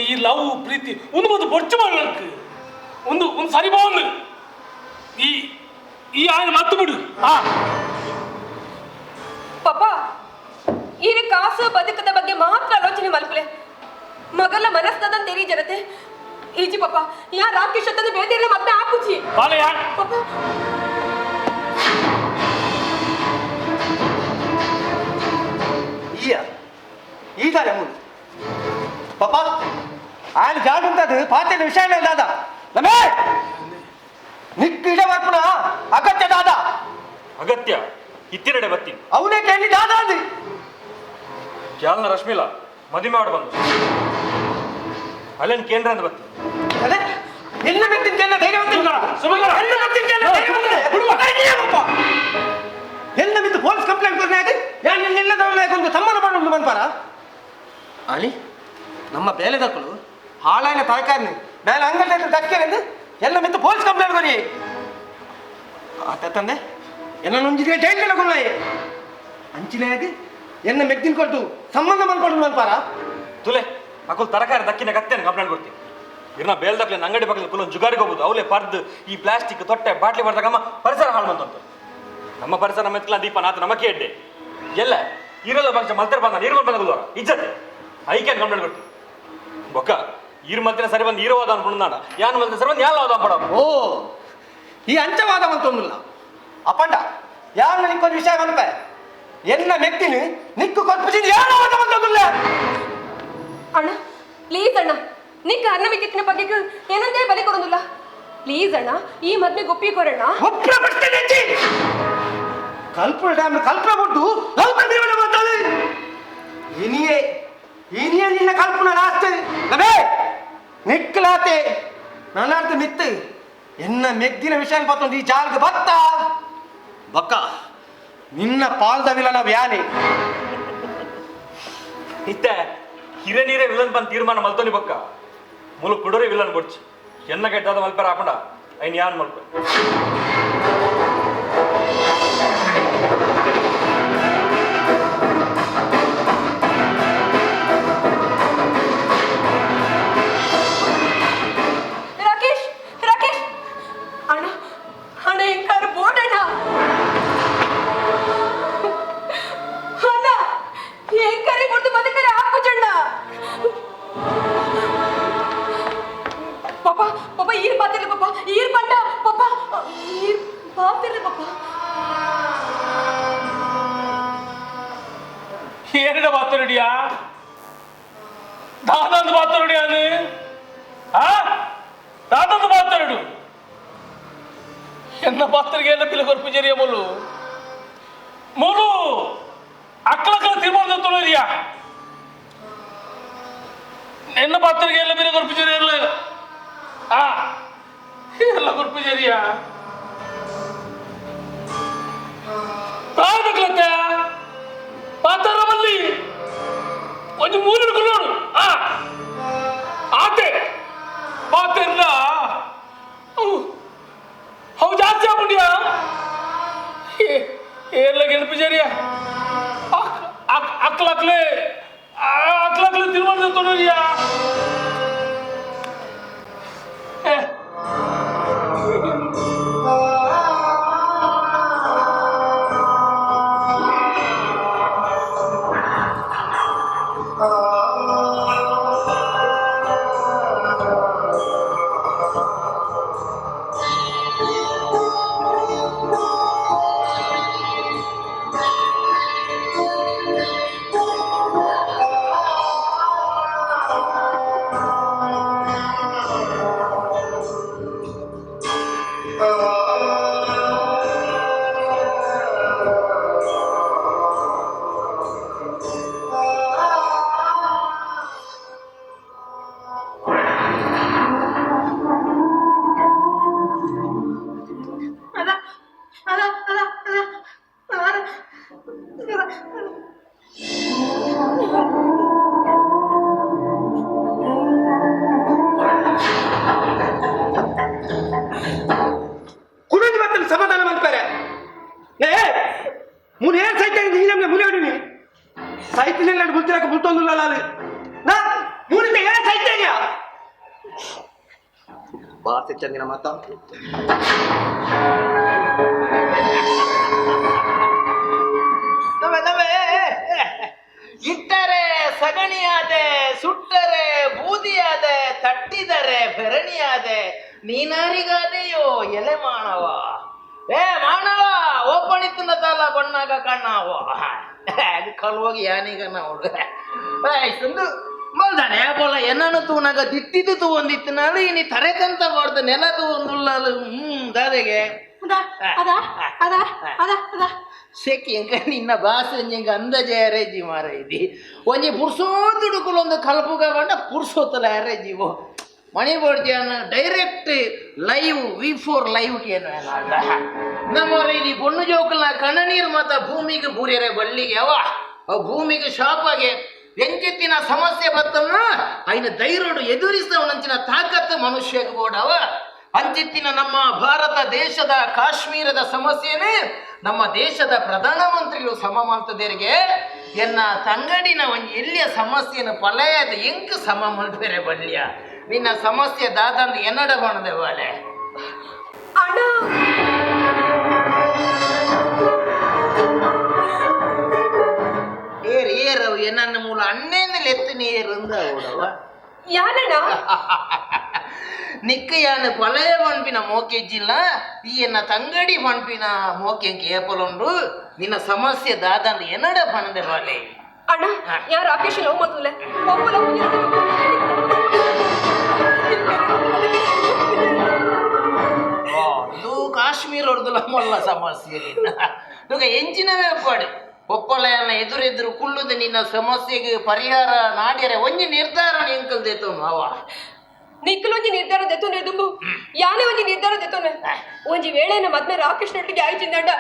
ಈ ಲವ್ ಪ್ರೀತಿ ಒಂದು ಬೊಚ್ಚು ಮಾಡಬೇಕು ಒಂದು ಸರಿ ಬಾಂದು ಈ ಆಯ್ನ ಮತ್ತು ಬಿಡು ಪಾಪ ಈ ಕಾಸು ಬದುಕದ ಬಗ್ಗೆ ಮಾತ್ರ ಆಲೋಚನೆ ಮಲ್ಪಲೆ ಮಗಲ ಮನಸ್ಸದಂತ ತೆರಿ ಜನತೆ ಈಜಿ ಪಾಪ ಯಾ ರಾಕೇಶ್ ಅಂತಂದು ಬೇದಿರಲಿ ಮತ್ತೆ ಆಪುಚಿ ಬಾಲ ಯಾ ಪಾಪ ಈಗಾರೆ ಮೂರು ಪಾಪ ఆయన జాడుంటది పాత విషయాలే దాదా నమే నిక్కిడ వర్పున అగత్య దాదా ಅಗತ್ಯ ಇತ್ತಿರಡೆ ಬತ್ತೀನಿ ಅವನೇ ಕೇಳಿ ದಾದಾ ಅಂದಿ ಕ್ಯಾಲ್ನ ರಶ್ಮಿಲಾ ಮದುವೆ ಮಾಡಿ ಬಂದು ಅಲ್ಲೇನು ಕೇಂದ್ರ ಅಂತ ಬತ್ತೀನಿ ಅದೇ ಎಲ್ಲ ಮೆತ್ತಿನ ಕೇಳ ಧೈರ್ಯವಂತ ಸುಮಂಗಲ ಎಲ್ಲ ಮೆತ್ತಿನ ಕೇಳ ಧೈರ್ಯವಂತ ಎಲ್ಲ ಮಿತ್ತು ಪೊಲೀಸ್ ಕಂಪ್ಲೇಂಟ್ ಕೊರ್ನೆ ಆಗಿ ಯಾನ್ ನಿಲ್ಲದವನ ಒಂದು ಸಮ್ಮಾನ ಮಾಡೋದು ಮನ್ಪಾರ ಅಲಿ ನಮ್ಮ ಬೇಲೆದಕ್ಕಳು ಹಾಳಾಯಿನ ತರಕಾರಿ ಬೇಲೆ ಅಂಗಡಿ ದಕ್ಕೇನೆಂದು ಎಲ್ಲ ಮಿತ್ತು ಪೊಲೀಸ್ ಕಂಪ್ಲೇಂಟ್ ಕೊರಿ ಆತ ತಂದೆ ಎಲ್ಲ ನೊಂಜಿಗೆ ಜೈಲಿಗೆ ಕೊಡ್ಲಾಯಿ ಅಂಚಿನಾಗಿ ಎನ್ನ ಮೆಗ್ದಿನ ಕೊಟ್ಟು ಸಂಬಂಧ ಮಾಡ್ಕೊಂಡು ಮನ್ಪಾರ ತುಲೆ ಅಕುಲ್ ತರಕಾರಿ ದಕ್ಕಿನ ಕತ್ತೇನೆ ಕಂಪ್ಲೇಂಟ್ ಕೊಡ್ತೀನಿ ಇರ್ನ ಬೇಲ್ದಕ್ಲೆ ಅಂಗಡಿ ಪಕ್ಕದ ಕುಲೊಂದು ಜುಗಾರಿಗೆ ಹೋಗುದು ಅವಲೇ ಪರ್ದು ಈ ಪ್ಲಾಸ್ಟಿಕ್ ತೊಟ್ಟೆ ಬಾಟ್ಲಿ ಬರ್ದಾಗಮ್ಮ ಪರಿಸರ ಹಾಳು ಬಂತಂತ ನಮ್ಮ ಪರಿಸರ ನಮ್ಮ ಎತ್ಕಲ ದೀಪ ನಾತು ನಮಕ್ಕೆ ಎಡ್ಡೆ ಎಲ್ಲ ಇರಲ್ಲ ಪಕ್ಷ ಮಲ್ತರ ಬಂದ ನೀರು ಬಂದ ಇಜ್ಜತೆ ಐಕ್ಯಾನ್ ಕಂಪ್ಲೇಂಟ್ ಕೊಡ್ತೀನಿ ಬೊಕ್ಕ ಈರು ಮಲ್ತಿನ ಸರಿ ಬಂದು ಈರೋವಾದ ಅನ್ಕೊಂಡ ಯಾನು ಮಲ್ತಿನ ಸರಿ ಬಂದು ಎಲ್ಲ ಪಡ ಓ ಈ ಅಂಚವಾದ ಅಂತೊಂದಿಲ್ಲ ಅಪ್ಪಂಡ ಯಾರು ನಿಕ್ಕೊಂದು ವಿಷಯ ಅನ್ಪ ಎನ್ನ ಮೆಕ್ತಿನ ನಿಕ್ಕು ಕೊಟ್ಬಿಟ್ಟು ಯಾರು ಅಂತೊಂದಿಲ್ಲ ಅಣ್ಣ ಪ್ಲೀಸ್ ಅಣ್ಣ ನಿಕ್ಕ ಅನ್ನ ಮಿಕ್ಕಿನ ಬಗ್ಗೆ ಏನಂತೇ ಬಲಿ ಕೊಡೋದಿಲ್ಲ ಪ್ಲೀಸ್ ಅಣ್ಣ ಈ ಮದ್ವೆಗೆ ಒಪ್ಪಿ ಕೊಡೋಣ ಒಬ್ಬರ ಪ್ರಶ್ನೆ ಕಲ್ಪನೆ ಟೈಮ್ ಕಲ್ಪನೆ ಕೊಟ್ಟು ಲೌಕ ನಿರ್ವಹಣೆ ಮಾಡ್ತಾಳೆ ಇನಿಯೇ ನಿನ್ನ ಕಲ್ಪನೆ ಲಾಸ್ತೆ ನಬೇ ನಿಕ್ಕಲಾತೆ ನನ್ನರ್ಥ ಮಿತ್ತು ಎನ್ನ ಮೆಗ್ದಿನ ವಿಷಯ ಪತ್ತೊಂದು ಈ ಜಾಲ್ಗೆ ಬತ್ತ ಬಕ್ಕ ನಿನ್ನ ಪಾಲ್ದವಿಲ್ಲ ನಾವು ಯಾನೆ ಇತ್ತ ಹಿರನೀರೇ ವಿಲನ್ ಬಂದು ತೀರ್ಮಾನ ಮಲ್ತೋನಿ ಬೊಕ್ಕ ಮುಲು ಕುಡೋರೆ ವಿಲನ್ ಬೊಡ್ಚಿ ಎನ್ನ ಕೆಟ್ಟದ ಮಲ್ಪರ ಹಾಕೊಂಡ ಐನ್ ಯಾನ್ ಮಲ್ಪ ರಾಕೇಶ್ ರಾಕೇಶ್ ಅಣ್ಣ ಅಣ್ಣ ಎಂಗಾರು ಬೋಡಣ್ಣ ಅಣ್ಣ ಎಂಗಾರಿ ಕೊಟ್ಟು ಬದುಕರೆ ಹಾಕುಚಣ್ಣ ಪಾಪ ಪಾಪ ಈರ್ ಪಾತಿರ್ಲಿ ಪಾಪ ಈರ್ ಬಂಡ ಪಾಪ ಈರ್ ಪಾತಿರ್ಲಿ ಪಾಪ ಏನಿಡ ಮಾತಾಡಿಯಾ ದಾದಂದು ಮಾತಾಡಿಯಾನು ದಾದಂದು ಮಾತಾಡು ಎನ್ನ ಪಾತ್ರಿಗೆ ಎಲ್ಲ ಪಿಲ ಕೊರ್ಪಿಜರಿಯ ಮೂಲು ಅಕ್ಕಳಕ್ಕಳ ತೀರ್ಮಾನ ತೊಳಿರಿಯಾ ಎನ್ನ ಪಾತ್ರಿಗೆ ಎಲ್ಲ ಪಿಲ ಕೊರ್ಪಿಜರಿ ಎಲ್ಲ ಎಲ್ಲ ಕೊರ್ಪಿಜರಿಯಾ ಪ್ರಾಯದಕ್ಲತ್ತ ಪಾತ್ರ ಬಲ್ಲಿ ಒಂದು ಮೂರು ನೋಡು ಆತೆ ಪಾತೆಲ್ಲ ಅವು ಜಾಸ್ತಿ ಆಗ್ಬಿಟ್ಟಿಯಾ ಏರ್ಲ ಗೆಲ್ಪಿಜರಿಯಾ ಅಕ್ಲಕ್ಲೆ ತೀರ್ಮಾನ ತೊಡರಿಯಾ ನಿನ್ನ ಬುಲ್ತಿರಕ ಬುಲ್ತೊಂದುಲ್ಲ ನಾ ಮೂರಿತ ಏನ ಸೈತೇನ್ಯ ಬಾಸೆ ಚಂದಿನ ಮಾತ ಇಟ್ಟರೆ ಸಗಣಿಯಾದೆ, ಸುಟ್ಟರೆ ಬೂದಿಯಾದೆ, ತಟ್ಟಿದರೆ ಬೆರಣಿಯಾದೆ, ನೀನಾರಿಗಾದೆಯೋ ಎಲೆ ಮಾನವ. ಏ ಮಾನವ ಓಪಣಿತನ ತಲ ಬಣ್ಣಾಗ ಕಣ್ಣಾವ ಅದು ಕಲ್ವಾಗಿ ಯಾನೀಗ ನಾವು ಆಯ್ತು ಮಲ್ದಾನೆ ಬೋಲ ಎನ್ನನು ತೂನಾಗ ದಿಟ್ಟಿದ್ದು ತಗೊಂಡಿತ್ತು ನಾಳು ಇನಿ ತರೆಕಂತ ಮಾಡ್ದ ನೆಲ ತಗೊಂಡುಲ್ಲ ದಾದೆಗೆ ಸೆಕ್ಕಿ ಎಂಕ ನಿನ್ನ ಭಾಷೆ ಎಂಗ ಅಂದಾಜೆ ಅರೇಜಿ ಮಾರ ಇದಿ ಒಂಜಿ ಪುರ್ಸೋತುಡುಕುಲೊಂದು ಕಲ್ಪುಗ ಬಂಡ ಪುರ್ಸೋತಲ ಅರೇಜಿವು ಮಣಿ ಬೋಡ್ಜಿಯನ್ನ ಡೈರೆಕ್ಟ್ ಲೈವ್ V4 ಲೈವ್ ಏನು ನಮ್ಮವ್ರ ಇಲ್ಲಿ ಬೊಣ್ಣು ಜೋಕಲ್ನ ಕಣ ನೀರು ಮಾತ ಭೂಮಿಗೆ ಬೂರ್ಯರೆ ಬಳ್ಳಿಗೆ ಅವ ಭೂಮಿಗೆ ಶಾಪಾಗೆ ಎಂಚಿತ್ತಿನ ಸಮಸ್ಯೆ ಬತ್ತಲ್ಲ ಐನ ಧೈರ್ಯಡು ಎದುರಿಸವನಂಚಿನ ತಾಕತ್ತು ಮನುಷ್ಯಗೆ ಬೋಡವ ಅಂಚಿತ್ತಿನ ನಮ್ಮ ಭಾರತ ದೇಶದ ಕಾಶ್ಮೀರದ ಸಮಸ್ಯೆನೇ ನಮ್ಮ ದೇಶದ ಪ್ರಧಾನಮಂತ್ರಿಗಳು ಸಮ ಮಾಡ್ತದೇರಿಗೆ ಎನ್ನ ತಂಗಡಿನ ಒಂದು ಎಲ್ಲಿಯ ಸಮಸ್ಯೆನ ಪಲಯದ ಎಂಕ ಸಮ ಮಲ್ಬೇರೆ ಬಳ್ಳಿಯ ನಿನ್ನ ಸಮಸ್ಯೆ ದಾದಂದು ಎನ್ನಡ ಬಣದೆ ಬಾಲೆ ಅಣ್ಣ ಏರವು ಎನ್ನ ಮೂಲ ಅಣ್ಣೇಂದಲ ಎತ್ತು ನೀರಂದ ಅವಡವ ಯಾರಣ್ಣ ನಿಕ್ಕಯ್ಯನ ಪಲಯ ಪಂಪಿನ ಮೋಕೆಜ್ಜಿಲ್ಲ ಈ ಎನ್ನ ತಂಗಡಿ ಪಂಪಿನ ಮೋಕೆ ಕೇಪಲುಂಡು ನಿನ್ನ ಸಮಸ್ಯೆ ದಾದಂದು ಎನ್ನಡ ಬಣದೆ ಬಾಲೆ ಅಣ್ಣ ಯಾ ರಾಕೇಶ್ ಲವ್ ಮಾಡ್ತಲೆ ಇದು ಕಾಶ್ಮೀರ ಹೊಡೆದಲ್ಲ ಮೊಲ್ಲ ಸಮಸ್ಯೆ ನಿನ್ನ ಎಂಚಿನವೇ ಪಾಡಿ ಒಪ್ಪಲೆಯನ್ನ ಎದುರೆದುರು ಕುಳ್ಳುದು ನಿನ್ನ ಸಮಸ್ಯೆಗೆ ಪರಿಹಾರ ನಾಡ್ಯರೆ ಒಂಜಿ ನಿರ್ಧಾರ ಎಂಕಲ್ದೇತು ಮಾವ ನಿಕ್ಕಲು ಒಂಜಿ ನಿರ್ಧಾರ ದೆತ್ತೋನೆ ದುಂಬು ಯಾನೇ ಒಂಜಿ ನಿರ್ಧಾರ ದೆತ್ತೋನೆ ಒಂಜಿ ವೇಳೆನ ಮದ್ಮೆ ರಾಕೇಶ್ ನೊಟ್ಟಿಗೆ ಆಯ್ತಿಂದಂಡ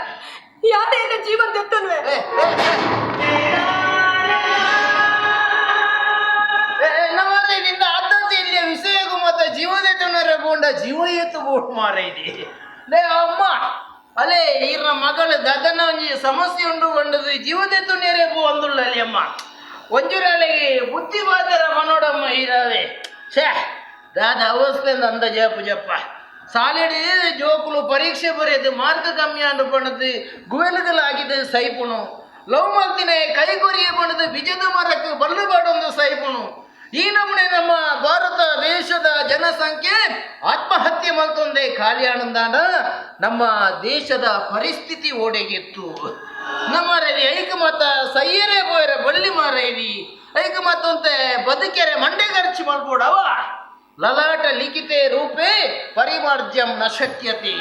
ಯಾನೇ ಇಲ್ಲ ಜೀವನ ದೆತ್ತೋನೆ ನಮ್ಮರೆ ನಿಂದ ಆದದ್ದು ಇಲ್ಲಿಯ ವಿಷಯಗೂ ಮತ್ತೆ ಜೀವದೆತ್ತನರೆ ಬೋಂಡ ಜೀವ ಎತ್ತು ಬೋಟ್ ಮಾರೈದಿ ಲೇ ಅಮ್ಮ ಅಲೇ ಈರ ಮಗಳು ದದನ ಒಂಜಿ ಸಮಸ್ಯೆ ಉಂಡು ಕೊಂಡದು ಜೀವದೆತ್ತು ನೇರೆ ಒಂದುಳ್ಳ ಅಲ್ಲಿ ಅಮ್ಮ ಒಂಜುರಾಳಿಗೆ ಬುದ್ಧಿ ಬಾದರ ಮನೋಡಮ್ಮ ಇರವೆ ಛೇ ದಾದ ಅವಸ್ಥೆ ಅಂದ ಜಪ್ಪು ಜಪ್ಪ ಸಾಲಿಡಿ ಜೋಕುಲು ಪರೀಕ್ಷೆ ಬರೆಯದು ಮಾರ್ಕ್ ಕಮ್ಮಿ ಅಂಡು ಪಣದು ಗುವೆಲುಗಳಾಗಿದೆ ಸೈಪುಣು ಲವ್ ಮಾಡ್ತೀನಿ ಕೈ ಕೊರಿಯ ಪಣದು ಬಿಜದ ಮರಕ್ಕೆ ಬಲ್ಲು ಬಾಡೊಂದು ಸೈಪುಣು ಈ ನಮೂನೆ ನಮ್ಮ ಭಾರತ ದೇಶದ ಜನಸಂಖ್ಯೆ ಆತ್ಮಹತ್ಯೆ ಮಾಡ್ತೊಂದೆ ಖಾಲಿ ಆನಂದಾನ ನಮ್ಮ ದೇಶದ ಪರಿಸ್ಥಿತಿ ಓಡೆಗಿತ್ತು ನಮ್ಮ ಐಕಮತ ಸೈಯರೇ ಬೋಯರೆ ಬಳ್ಳಿ ಮಾರೇವಿ ಐಕಮತ ಅಂತೆ ಬದುಕೆರೆ ಮಂಡೆ ಖರ್ಚು ಮಾಡ್ಬೋಡವ ಲಲಾಟ ಲಿಖಿತೆ ರೂಪೇ ಪರಿಮಾರ್ಜಂ ನ ಶಕ್ಯತೆ